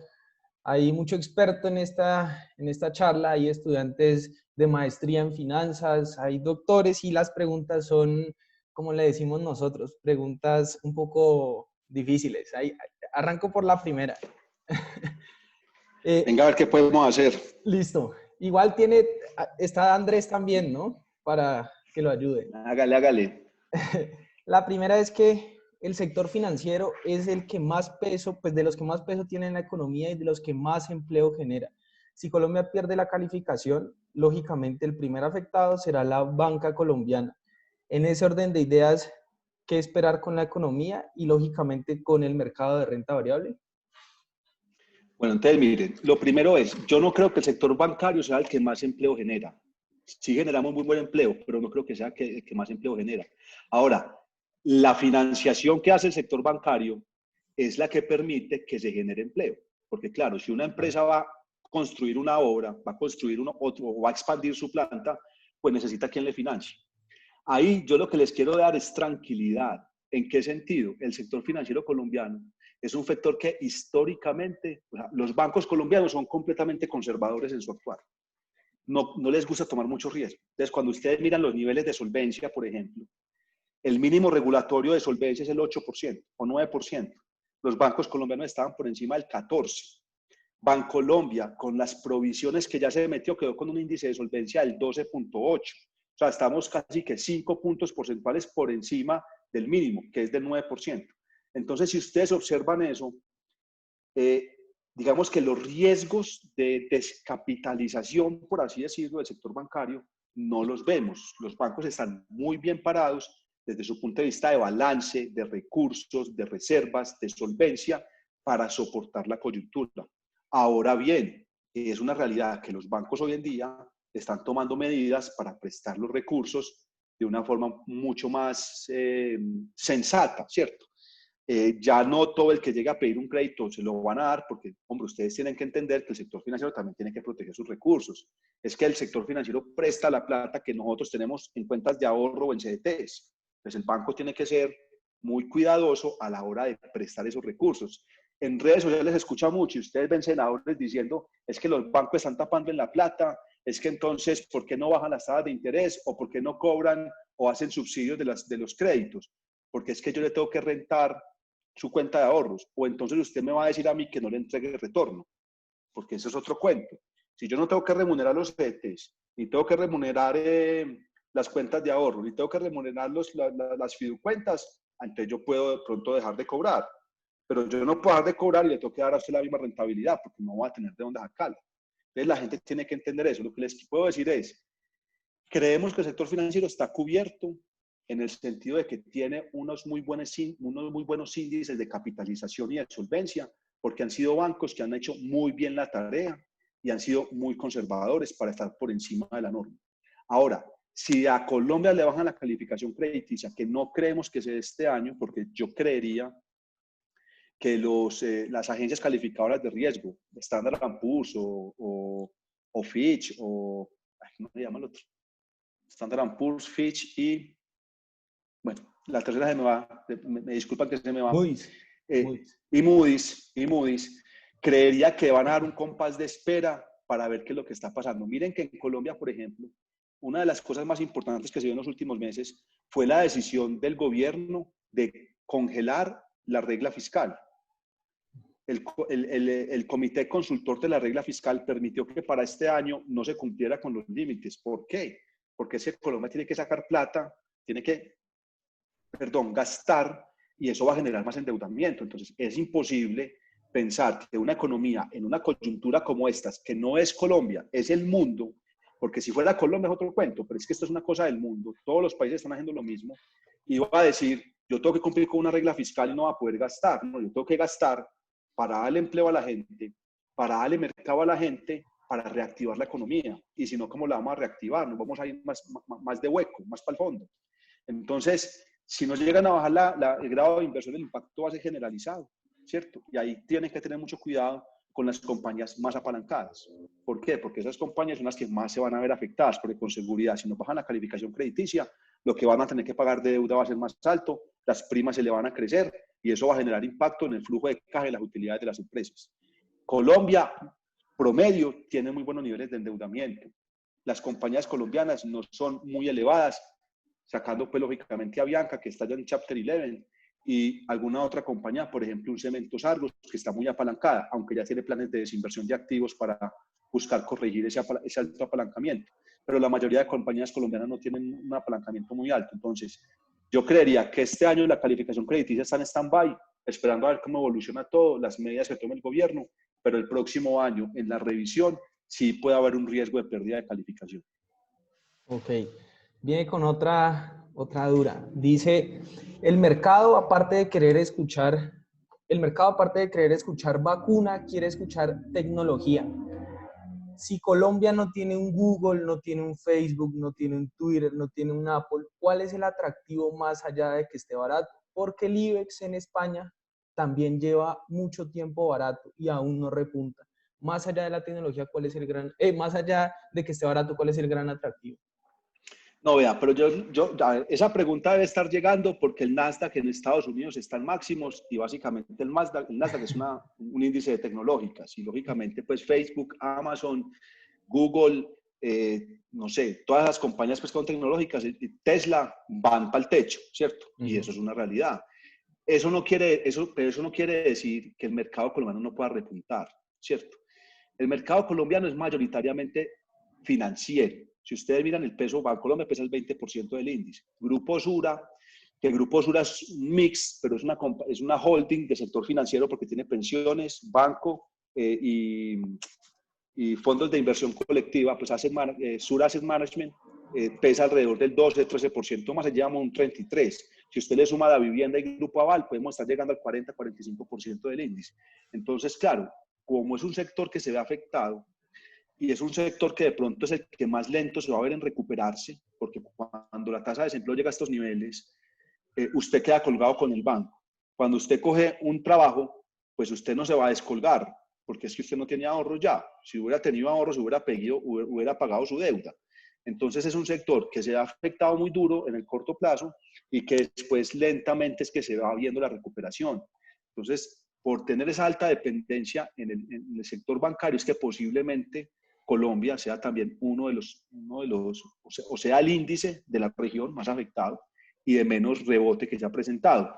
experto en esta charla. Hay estudiantes de maestría en finanzas, hay doctores y las preguntas son, como le decimos nosotros, preguntas un poco difíciles. Arranco por la primera. Venga, a ver qué podemos hacer. Listo. Igual está Andrés también, ¿no? Para que lo ayude. Hágale, hágale. La primera es que el sector financiero es el que más peso, pues de los que más peso tiene en la economía y de los que más empleo genera. Si Colombia pierde la calificación, lógicamente el primer afectado será la banca colombiana. En ese orden de ideas, ¿qué esperar con la economía y lógicamente con el mercado de renta variable? Bueno, entonces miren, lo primero es, yo no creo que el sector bancario sea el que más empleo genera. Sí generamos muy buen empleo, pero no creo que sea el que más empleo genera. Ahora, la financiación que hace el sector bancario es la que permite que se genere empleo. Porque claro, si una empresa va a construir una obra, va a construir otro o va a expandir su planta, pues necesita quien le financie. Ahí yo lo que les quiero dar es tranquilidad. ¿En qué sentido? El sector financiero colombiano es un sector que históricamente, o sea, los bancos colombianos son completamente conservadores en su actuar. No les gusta tomar mucho riesgo. Entonces, cuando ustedes miran los niveles de solvencia, por ejemplo, el mínimo regulatorio de solvencia es el 8% o 9%. Los bancos colombianos estaban por encima del 14%. Bancolombia, con las provisiones que ya se metió, quedó con un índice de solvencia del 12.8%. O sea, estamos casi que 5 puntos porcentuales por encima del mínimo, que es del 9%. Entonces, si ustedes observan eso, digamos que los riesgos de descapitalización, por así decirlo, del sector bancario, no los vemos. Los bancos están muy bien parados desde su punto de vista de balance, de recursos, de reservas, de solvencia, para soportar la coyuntura. Ahora bien, es una realidad que los bancos hoy en día están tomando medidas para prestar los recursos de una forma mucho más sensata, ¿cierto? Ya no todo el que llegue a pedir un crédito se lo van a dar porque, hombre, ustedes tienen que entender que el sector financiero también tiene que proteger sus recursos. Es que el sector financiero presta la plata que nosotros tenemos en cuentas de ahorro o en CDTs. Pues el banco tiene que ser muy cuidadoso a la hora de prestar esos recursos. En redes sociales se escucha mucho y ustedes ven senadores diciendo es que los bancos están tapando en la plata, es que entonces, ¿por qué no bajan las tasas de interés o por qué no cobran o hacen subsidios de los créditos? Porque es que yo le tengo que rentar su cuenta de ahorros, o entonces usted me va a decir a mí que no le entregue el retorno, porque eso es otro cuento. Si yo no tengo que remunerar los CETES, ni tengo que remunerar las cuentas de ahorro, ni tengo que remunerar las fiducuentas, entonces yo puedo de pronto dejar de cobrar. Pero yo no puedo dejar de cobrar y le tengo que dar a usted la misma rentabilidad, porque no va a tener de dónde sacarla. Entonces la gente tiene que entender eso. Lo que les puedo decir es, creemos que el sector financiero está cubierto en el sentido de que tiene unos muy buenos índices de capitalización y de solvencia, porque han sido bancos que han hecho muy bien la tarea y han sido muy conservadores para estar por encima de la norma. Ahora, si a Colombia le bajan la calificación crediticia, que no creemos que sea este año, porque yo creería que las agencias calificadoras de riesgo, Standard & Poor's o Fitch, ¿cómo se llama el otro? Standard & Poor's, Fitch y bueno, la tercera se me va, me disculpan que se me va. Moody's. Y Moody's, creería que van a dar un compás de espera para ver qué es lo que está pasando. Miren que en Colombia, por ejemplo, una de las cosas más importantes que se dio en los últimos meses fue la decisión del gobierno de congelar la regla fiscal. El comité consultor de la regla fiscal permitió que para este año no se cumpliera con los límites. ¿Por qué? Porque ese Colombia tiene que sacar plata, tiene que gastar, y eso va a generar más endeudamiento. Entonces, es imposible pensar que una economía en una coyuntura como estas, que no es Colombia, es el mundo, porque si fuera Colombia es otro cuento, pero es que esto es una cosa del mundo, todos los países están haciendo lo mismo, y va a decir, yo tengo que cumplir con una regla fiscal y no va a poder gastar, no, yo tengo que gastar para darle empleo a la gente, para darle mercado a la gente, para reactivar la economía, y si no, ¿cómo la vamos a reactivar? Nos vamos a ir más de hueco, más para el fondo. Entonces, si no llegan a bajar el grado de inversión, el impacto va a ser generalizado, ¿cierto? Y ahí tienen que tener mucho cuidado con las compañías más apalancadas. ¿Por qué? Porque esas compañías son las que más se van a ver afectadas, porque con seguridad, si no bajan la calificación crediticia, lo que van a tener que pagar de deuda va a ser más alto, las primas se le van a crecer y eso va a generar impacto en el flujo de caja y las utilidades de las empresas. Colombia, promedio, tiene muy buenos niveles de endeudamiento. Las compañías colombianas no son muy elevadas, sacando pues lógicamente a Bianca, que está ya en Chapter 11, y alguna otra compañía, por ejemplo un Cementos Argos, que está muy apalancada, aunque ya tiene planes de desinversión de activos para buscar corregir ese alto apalancamiento. Pero la mayoría de compañías colombianas no tienen un apalancamiento muy alto. Entonces, Yo creería que este año la calificación crediticia está en stand-by, esperando a ver cómo evoluciona todo, las medidas que tome el gobierno, pero el próximo año, en la revisión, sí puede haber un riesgo de pérdida de calificación. Ok, viene con otra dura. Dice, el mercado, aparte de querer escuchar vacuna, quiere escuchar tecnología. Si Colombia no tiene un Google, no tiene un Facebook, no tiene un Twitter, no tiene un Apple, ¿cuál es el atractivo más allá de que esté barato? Porque el IBEX en España también lleva mucho tiempo barato y aún no repunta. Más allá de la tecnología, ¿cuál es el más allá de que esté barato, ¿cuál es el gran atractivo? No, vea, pero esa pregunta debe estar llegando porque el Nasdaq en Estados Unidos está en máximos y básicamente el Nasdaq es un índice de tecnológicas y lógicamente pues Facebook, Amazon, Google, no sé, todas las compañías pues con tecnológicas, Tesla van para el techo, ¿cierto? Y eso es una realidad. Pero eso no quiere decir que el mercado colombiano no pueda repuntar, ¿cierto? El mercado colombiano es mayoritariamente financiero. Si ustedes miran el peso, Bancolombia pesa el 20% del índice. Grupo Sura, que el Grupo Sura es un mix, pero es una holding de sector financiero porque tiene pensiones, banco y fondos de inversión colectiva, pues Sura Asset Management pesa alrededor del 12-13%, más allá un 33%. Si usted le suma la vivienda y Grupo Aval, podemos estar llegando al 40-45% del índice. Entonces, claro, como es un sector que se ve afectado y es un sector que de pronto es el que más lento se va a ver en recuperarse, porque cuando la tasa de desempleo llega a estos niveles, usted queda colgado con el banco. Cuando usted coge un trabajo, pues usted no se va a descolgar, porque es que usted no tiene ahorro ya. Si hubiera tenido ahorros, hubiera pagado su deuda. Entonces es un sector que se ha afectado muy duro en el corto plazo y que después lentamente es que se va viendo la recuperación. Entonces, por tener esa alta dependencia en el sector bancario, es que posiblemente Colombia sea también uno de los o sea, el índice de la región más afectado y de menos rebote que se ha presentado.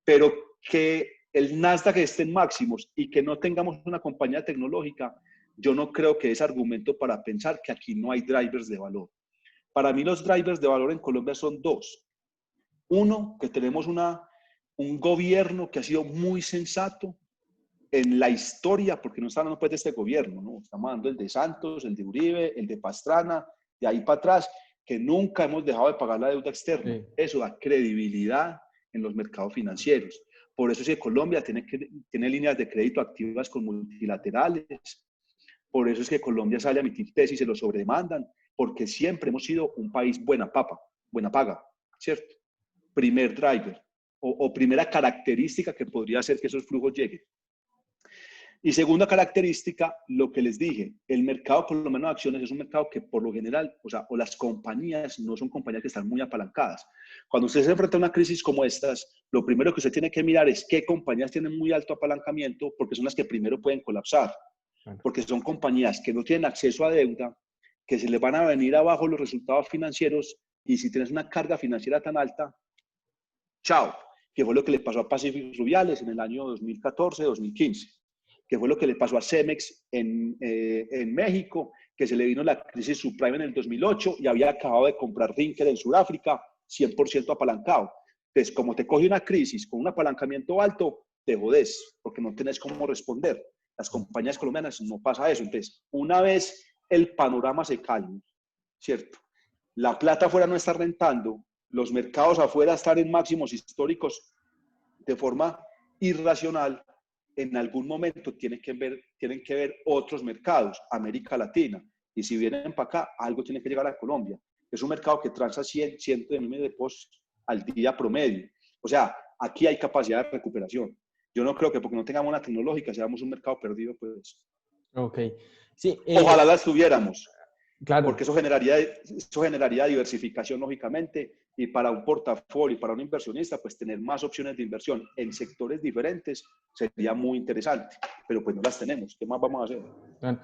Pero que el Nasdaq esté en máximos y que no tengamos una compañía tecnológica, yo no creo que es argumento para pensar que aquí no hay drivers de valor. Para mí los drivers de valor en Colombia son dos. Uno, que tenemos un gobierno que ha sido muy sensato en la historia, porque no estamos hablando pues de este gobierno, ¿no? Estamos hablando del de Santos, el de Uribe, el de Pastrana, de ahí para atrás, que nunca hemos dejado de pagar la deuda externa. Sí. Eso da credibilidad en los mercados financieros. Por eso es que Colombia tiene líneas de crédito activas con multilaterales. Por eso es que Colombia sale a emitir tesis y se lo sobredemandan, porque siempre hemos sido un país buena paga, ¿cierto? Primer driver o primera característica que podría hacer que esos flujos lleguen. Y segunda característica, lo que les dije, el mercado colombiano de acciones es un mercado que por lo general, o las compañías no son compañías que están muy apalancadas. Cuando usted se enfrenta a una crisis como estas, lo primero que usted tiene que mirar es qué compañías tienen muy alto apalancamiento, porque son las que primero pueden colapsar. Porque son compañías que no tienen acceso a deuda, que se les van a venir abajo los resultados financieros y si tienes una carga financiera tan alta, chao, que fue lo que le pasó a Pacífico Fluviales en el año 2014-2015. Que fue lo que le pasó a Cemex en México, que se le vino la crisis subprime en el 2008 y había acabado de comprar Rinker en Sudáfrica, 100% apalancado. Entonces, como te coge una crisis con un apalancamiento alto, te jodés, porque no tenés cómo responder. Las compañías colombianas no pasa eso. Entonces, una vez el panorama se calme, ¿cierto? La plata afuera no está rentando, los mercados afuera están en máximos históricos de forma irracional, en algún momento tienen que ver otros mercados, América Latina, y si vienen para acá, algo tiene que llegar a Colombia. Es un mercado que transa 100 de millones de pesos al día promedio. O sea, aquí hay capacidad de recuperación. Yo no creo que porque no tengamos una tecnológica seamos un mercado perdido, pues. Ok. Sí, ojalá la estuviéramos. Claro. Porque eso generaría diversificación, lógicamente, y para un portafolio, para un inversionista, pues tener más opciones de inversión en sectores diferentes sería muy interesante, pero pues no las tenemos. ¿Qué más vamos a hacer? Bueno,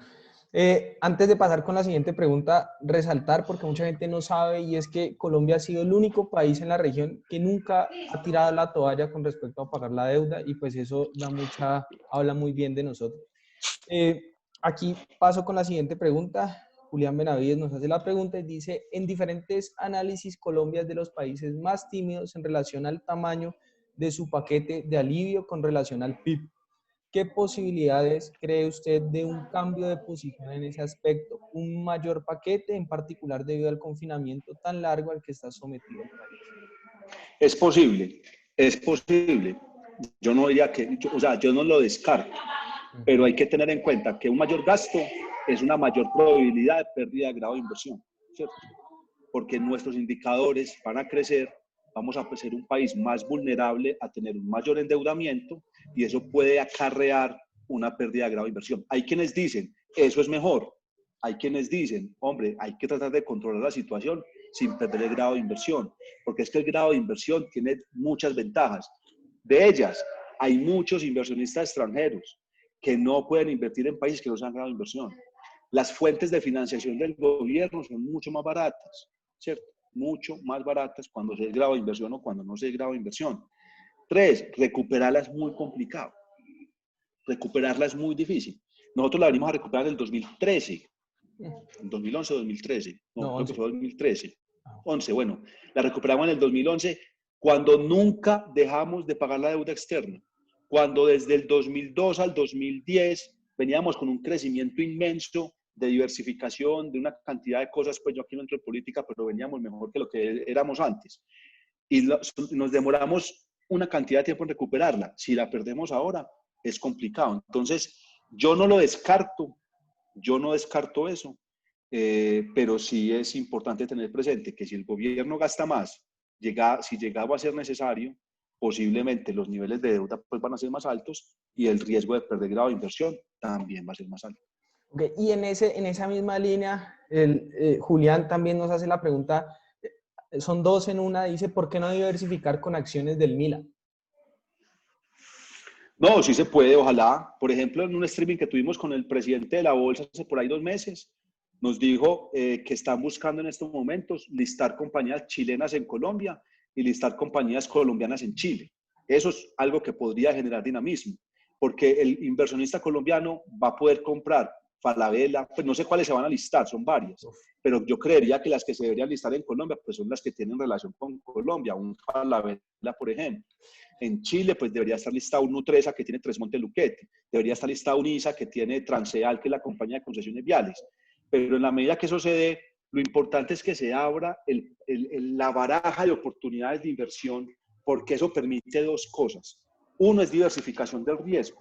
antes de pasar con la siguiente pregunta, resaltar, porque mucha gente no sabe, y es que Colombia ha sido el único país en la región que nunca ha tirado la toalla con respecto a pagar la deuda, y pues eso habla muy bien de nosotros. Aquí paso con la siguiente pregunta. Julián Benavides nos hace la pregunta y dice, en diferentes análisis, Colombia es de los países más tímidos en relación al tamaño de su paquete de alivio con relación al PIB. ¿Qué posibilidades cree usted de un cambio de posición en ese aspecto? Un mayor paquete, en particular debido al confinamiento tan largo al que está sometido el país. Es posible, es posible. Yo no diría que, o sea, yo no lo descarto, pero hay que tener en cuenta que un mayor gasto es una mayor probabilidad de pérdida de grado de inversión, ¿cierto? Porque nuestros indicadores van a crecer, vamos a ser un país más vulnerable a tener un mayor endeudamiento y eso puede acarrear una pérdida de grado de inversión. Hay quienes dicen, eso es mejor. Hay quienes dicen, hombre, hay que tratar de controlar la situación sin perder el grado de inversión, porque es que el grado de inversión tiene muchas ventajas. De ellas, hay muchos inversionistas extranjeros que no pueden invertir en países que no sean grado de inversión. Las fuentes de financiación del gobierno son mucho más baratas, ¿cierto? Mucho más baratas cuando se es grado de inversión o cuando no se es grado de inversión. 3, recuperarla es muy complicado. Recuperarla es muy difícil. Nosotros la venimos a recuperar en el 2013, en 2011 o 2013. No, creo que fue 2013. 11, bueno. La recuperamos en el 2011 cuando nunca dejamos de pagar la deuda externa. Cuando desde el 2002 al 2010 veníamos con un crecimiento inmenso de diversificación, de una cantidad de cosas, pues yo aquí no entro en política, pero veníamos mejor que lo que éramos antes. Y nos demoramos una cantidad de tiempo en recuperarla. Si la perdemos ahora, es complicado. Entonces, yo no lo descarto, yo no descarto eso, pero sí es importante tener presente que si el gobierno gasta más, si llegaba a ser necesario, posiblemente los niveles de deuda pues, van a ser más altos y el riesgo de perder grado de inversión también va a ser más alto. Okay. Y en esa misma línea, Julián también nos hace la pregunta, son dos en una, dice, ¿por qué no diversificar con acciones del MILA? No, sí se puede, ojalá. Por ejemplo, en un streaming que tuvimos con el presidente de la bolsa hace por ahí 2 meses, nos dijo que están buscando en estos momentos listar compañías chilenas en Colombia y listar compañías colombianas en Chile. Eso es algo que podría generar dinamismo, porque el inversionista colombiano va a poder comprar Falabella, pues no sé cuáles se van a listar, son varias, pero yo creería que las que se deberían listar en Colombia pues son las que tienen relación con Colombia, un Falabella, por ejemplo. En Chile, pues debería estar listado un Nutresa que tiene Tres Montes Luquete, debería estar listado un ISA que tiene Transeal, que es la compañía de concesiones viales. Pero en la medida que eso se dé, lo importante es que se abra la baraja de oportunidades de inversión, porque eso permite 2 cosas. Uno es diversificación del riesgo,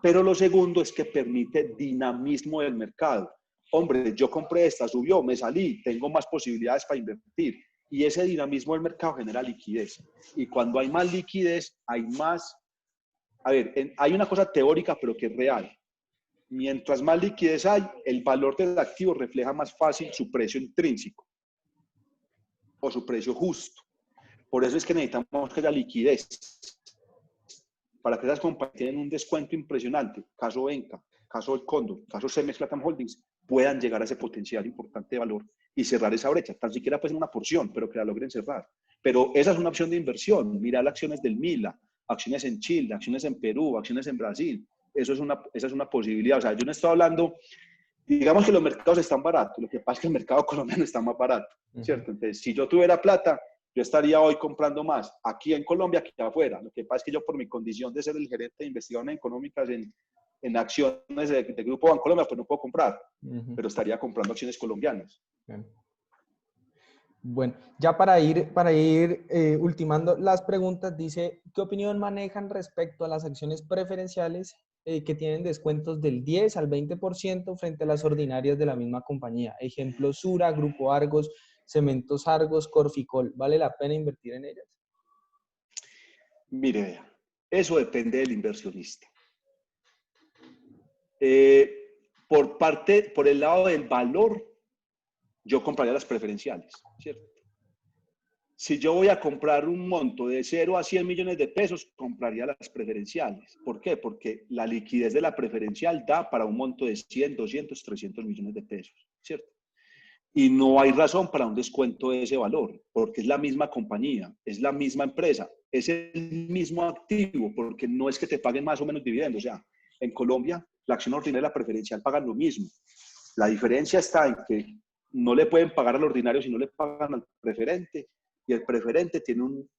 pero lo segundo es que permite dinamismo del mercado. Hombre, yo compré esta, subió, me salí, tengo más posibilidades para invertir. Y ese dinamismo del mercado genera liquidez. Y cuando hay más liquidez, hay más... A ver, hay una cosa teórica, pero que es real. Mientras más liquidez hay, el valor del activo refleja más fácil su precio intrínseco o su precio justo. Por eso es que necesitamos que haya liquidez para que esas compañías tengan un descuento impresionante, caso Enca, caso El Cóndor, caso Cemex Latam Holdings, puedan llegar a ese potencial importante de valor y cerrar esa brecha, tan siquiera pues en una porción, pero que la logren cerrar. Pero esa es una opción de inversión, mirar acciones del MILA, acciones en Chile, acciones en Perú, acciones en Brasil, esa es una posibilidad. O sea, yo no estoy hablando, digamos que los mercados están baratos, lo que pasa es que el mercado colombiano está más barato, ¿cierto? Entonces, si yo tuviera plata, yo estaría hoy comprando más aquí en Colombia que afuera. Lo que pasa es que yo por mi condición de ser el gerente de investigaciones económicas en acciones de Grupo Bancolombia, pues no puedo comprar, pero estaría comprando acciones colombianas. Bueno, ya para ir ultimando las preguntas, dice, ¿qué opinión manejan respecto a las acciones preferenciales que tienen descuentos del 10 al 20% frente a las ordinarias de la misma compañía? Ejemplo, Sura, Grupo Argos, Cementos Argos, Corficol. ¿Vale la pena invertir en ellas? Mire, eso depende del inversionista. Por el lado del valor, yo compraría las preferenciales, ¿cierto? Si yo voy a comprar un monto de 0 a 100 millones de pesos, compraría las preferenciales. ¿Por qué? Porque la liquidez de la preferencial da para un monto de 100, 200, 300 millones de pesos, ¿cierto? Y no hay razón para un descuento de ese valor, porque es la misma compañía, es la misma empresa, es el mismo activo, porque no es que te paguen más o menos dividendos. O sea, en Colombia, la acción ordinaria y la preferencial pagan lo mismo. La diferencia está en que no le pueden pagar al ordinario si no le pagan al preferente, y el preferente tiene un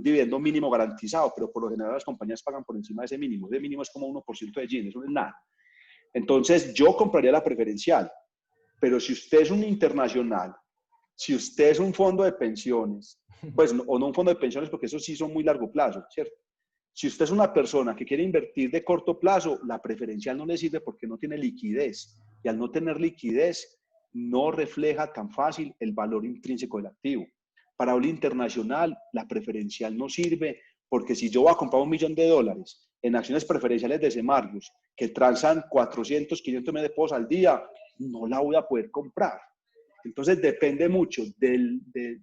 dividendo mínimo garantizado, pero por lo general las compañías pagan por encima de ese mínimo. Ese mínimo es como 1% de GIN, eso no es nada. Entonces yo compraría la preferencial, pero si usted es un internacional, si usted es un fondo de pensiones, pues o no un fondo de pensiones, porque esos sí son muy largo plazo, ¿cierto? Si usted es una persona que quiere invertir de corto plazo, la preferencial no le sirve porque no tiene liquidez. Y al no tener liquidez, no refleja tan fácil el valor intrínseco del activo. Para un internacional, la preferencial no sirve porque si yo voy a comprar $1.000.000 en acciones preferenciales de Semargos que transan 400, 500 millones de pesos al día, no la voy a poder comprar. Entonces depende mucho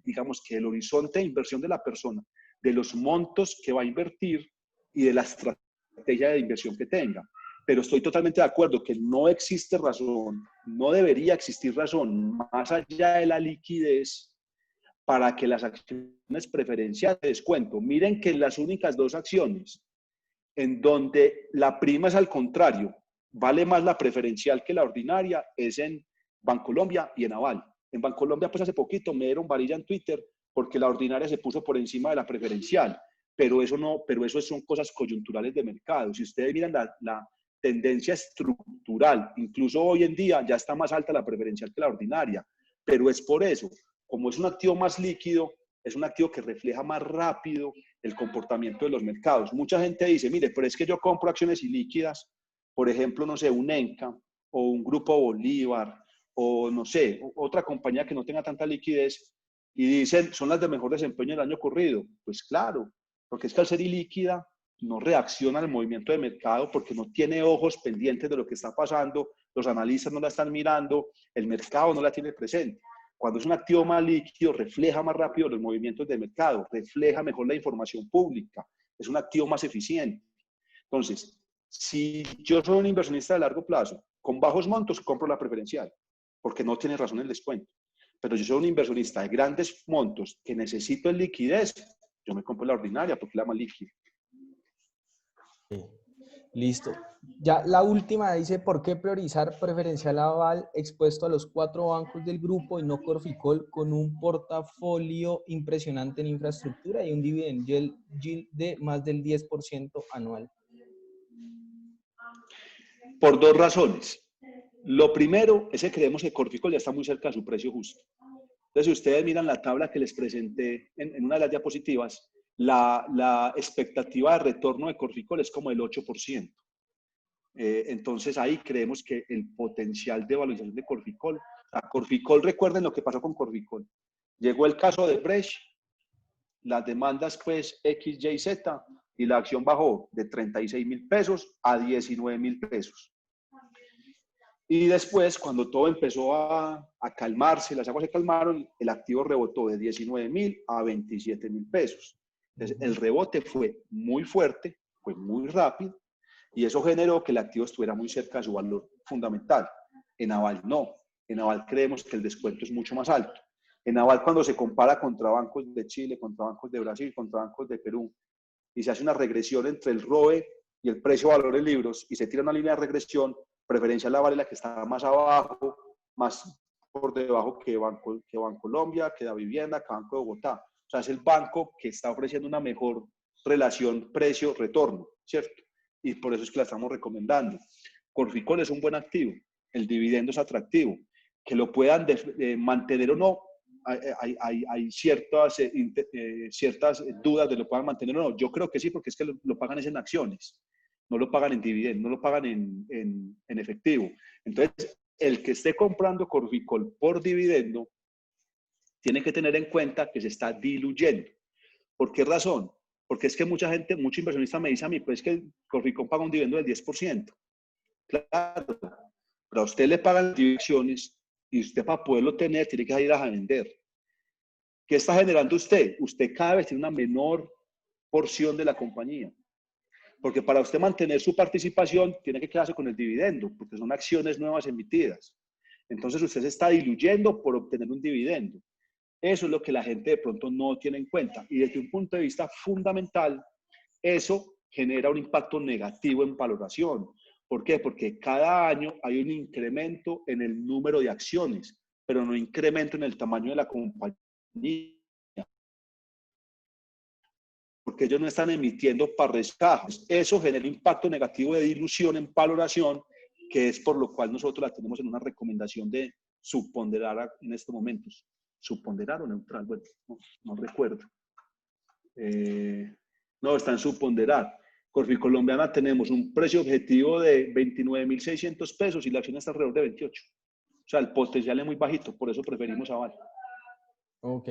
digamos que del horizonte de inversión de la persona, de los montos que va a invertir y de la estrategia de inversión que tenga. Pero estoy totalmente de acuerdo que no existe razón, no debería existir razón más allá de la liquidez para que las acciones preferenciales de descuento. Miren que las únicas dos acciones en donde la prima es al contrario, vale más la preferencial que la ordinaria, es en Bancolombia y en Aval. En Bancolombia, pues hace poquito me dieron varilla en Twitter porque la ordinaria se puso por encima de la preferencial, pero eso son cosas coyunturales de mercado. Si ustedes miran la tendencia estructural, incluso hoy en día ya está más alta la preferencial que la ordinaria, pero es por eso, como es un activo más líquido, es un activo que refleja más rápido el comportamiento de los mercados. Mucha gente dice, mire, pero es que yo compro acciones ilíquidas, por ejemplo, no sé, un ENCA o un Grupo Bolívar o no sé, otra compañía que no tenga tanta liquidez y dicen, son las de mejor desempeño del año corrido. Pues claro, porque es que al ser ilíquida no reacciona al movimiento de mercado porque no tiene ojos pendientes de lo que está pasando, los analistas no la están mirando, el mercado no la tiene presente. Cuando es un activo más líquido, refleja más rápido los movimientos de mercado, refleja mejor la información pública, es un activo más eficiente. Entonces, si yo soy un inversionista de largo plazo, con bajos montos compro la preferencial, porque no tiene razón el descuento. Pero yo soy un inversionista de grandes montos que necesito en liquidez, yo me compro la ordinaria porque es la más líquida. Sí. Listo. Ya la última dice, ¿por qué priorizar preferencial Aval expuesto a los 4 bancos del grupo y no Corficol con un portafolio impresionante en infraestructura y un dividend yield de más del 10% anual? Por dos razones. Lo primero es que creemos que Corficol ya está muy cerca de su precio justo. Entonces, si ustedes miran la tabla que les presenté en una de las diapositivas, la expectativa de retorno de Corficol es como el 8%. Entonces, ahí creemos que el potencial de valorización de Corficol, Corficol, recuerden lo que pasó con Corficol. Llegó el caso de Brecht, las demandas pues X, Y, Z, y la acción bajó de 36.000 pesos a 19.000 pesos. Y después, cuando todo empezó a calmarse, las aguas se calmaron, el activo rebotó de 19.000 a 27.000 pesos. Entonces, el rebote fue muy fuerte, fue muy rápido, y eso generó que el activo estuviera muy cerca de su valor fundamental. En Aval no. En Aval creemos que el descuento es mucho más alto. En Aval, cuando se compara contra bancos de Chile, contra bancos de Brasil, contra bancos de Perú, y se hace una regresión entre el ROE y el precio de valor en libros, y se tira una línea de regresión, preferencial Aval es la que está más abajo, más por debajo que Bancolombia, que Davivienda, que Banco de Bogotá. O sea, es el banco que está ofreciendo una mejor relación precio-retorno, ¿cierto? Y por eso es que la estamos recomendando. Corficol es un buen activo, el dividendo es atractivo. Que lo puedan mantener o no, hay ciertas dudas de lo puedan mantener o no. Yo creo que sí, porque es que lo pagan en acciones, no lo pagan en dividendo, no lo pagan en efectivo. Entonces, el que esté comprando Corficol por dividendo tiene que tener en cuenta que se está diluyendo. ¿Por qué razón? Porque es que mucha gente, mucho inversionista me dice a mí, pues es que Corficol paga un dividendo del 10%. Claro, pero a usted le pagan acciones y usted para poderlo tener tiene que ir a vender. ¿Qué está generando usted? Usted cada vez tiene una menor porción de la compañía. Porque para usted mantener su participación tiene que quedarse con el dividendo, porque son acciones nuevas emitidas. Entonces usted se está diluyendo por obtener un dividendo. Eso es lo que la gente de pronto no tiene en cuenta. Y desde un punto de vista fundamental, eso genera un impacto negativo en valoración. ¿Por qué? Porque cada año hay un incremento en el número de acciones, pero no incremento en el tamaño de la compañía. Porque ellos no están emitiendo parrescajos. Eso genera impacto negativo de dilución en valoración, que es por lo cual nosotros la tenemos en una recomendación de subponderar en estos momentos. ¿Subponderar o neutral? Bueno, no recuerdo. No, está en subponderar. Colombiana tenemos un precio objetivo de 29.600 pesos y la acción está alrededor de 28. O sea, el potencial es muy bajito, por eso preferimos Aval. Ok,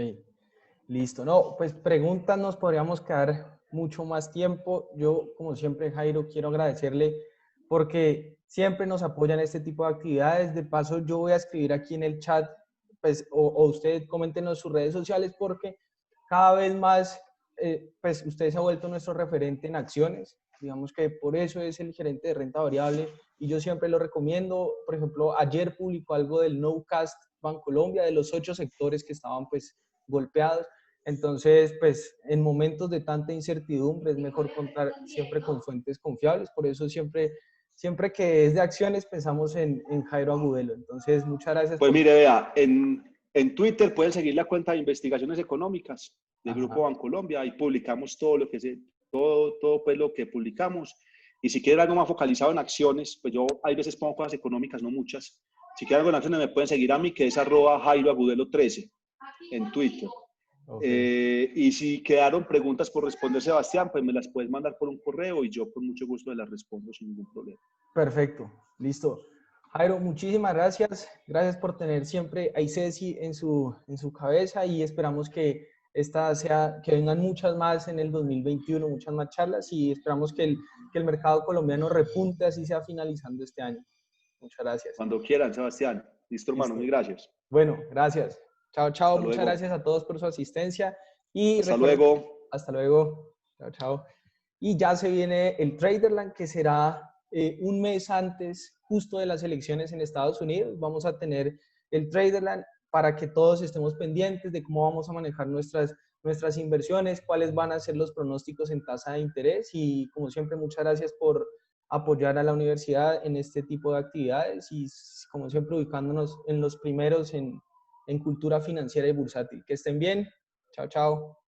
listo. No, pues preguntas nos podríamos quedar mucho más tiempo. Yo, como siempre, Jairo, quiero agradecerle porque siempre nos apoyan este tipo de actividades. De paso, yo voy a escribir aquí en el chat, pues, o usted coméntenos sus redes sociales porque cada vez más, pues, usted se ha vuelto nuestro referente en acciones. Digamos que por eso es el gerente de renta variable y yo siempre lo recomiendo. Por ejemplo, ayer publicó algo del Nowcast Bancolombia, de los 8 sectores que estaban, pues, golpeados. Entonces, pues, en momentos de tanta incertidumbre es mejor contar siempre con fuentes confiables. Por eso siempre que es de acciones pensamos en Jairo Agudelo. Entonces, muchas gracias Pues por... mire, vea, en Twitter pueden seguir la cuenta de investigaciones económicas del Grupo Ajá. Bancolombia. Ahí publicamos todo lo que todo pues lo que publicamos. Y si quieren algo más focalizado en acciones, pues yo hay veces pongo cosas económicas, no muchas. Si quieren algo en acciones me pueden seguir a mí, que es @JairoAgudelo13 en Twitter. Ok. Y si quedaron preguntas por responder, Sebastián, pues me las puedes mandar por un correo y yo con mucho gusto me las respondo sin ningún problema. Perfecto, listo. Jairo, muchísimas gracias. Gracias por tener siempre a ICESI en su cabeza y esperamos que que vengan muchas más en el 2021, muchas más charlas y esperamos que el mercado colombiano repunte, así sea finalizando este año. Muchas gracias. Cuando quieran, Sebastián. Listo, hermano. Listo. Muy gracias. Bueno, gracias. Chao, chao. Hasta Muchas luego. gracias a todos por su asistencia y Hasta recuerden, luego. hasta luego. Chao, chao. Y ya se viene el Traderland, que será un mes antes justo de las elecciones en Estados Unidos. Vamos a tener el Traderland para que todos estemos pendientes de cómo vamos a manejar nuestras inversiones, cuáles van a ser los pronósticos en tasa de interés y como siempre muchas gracias por apoyar a la universidad en este tipo de actividades y como siempre ubicándonos en los primeros en cultura financiera y bursátil. Que estén bien. Chao, chao.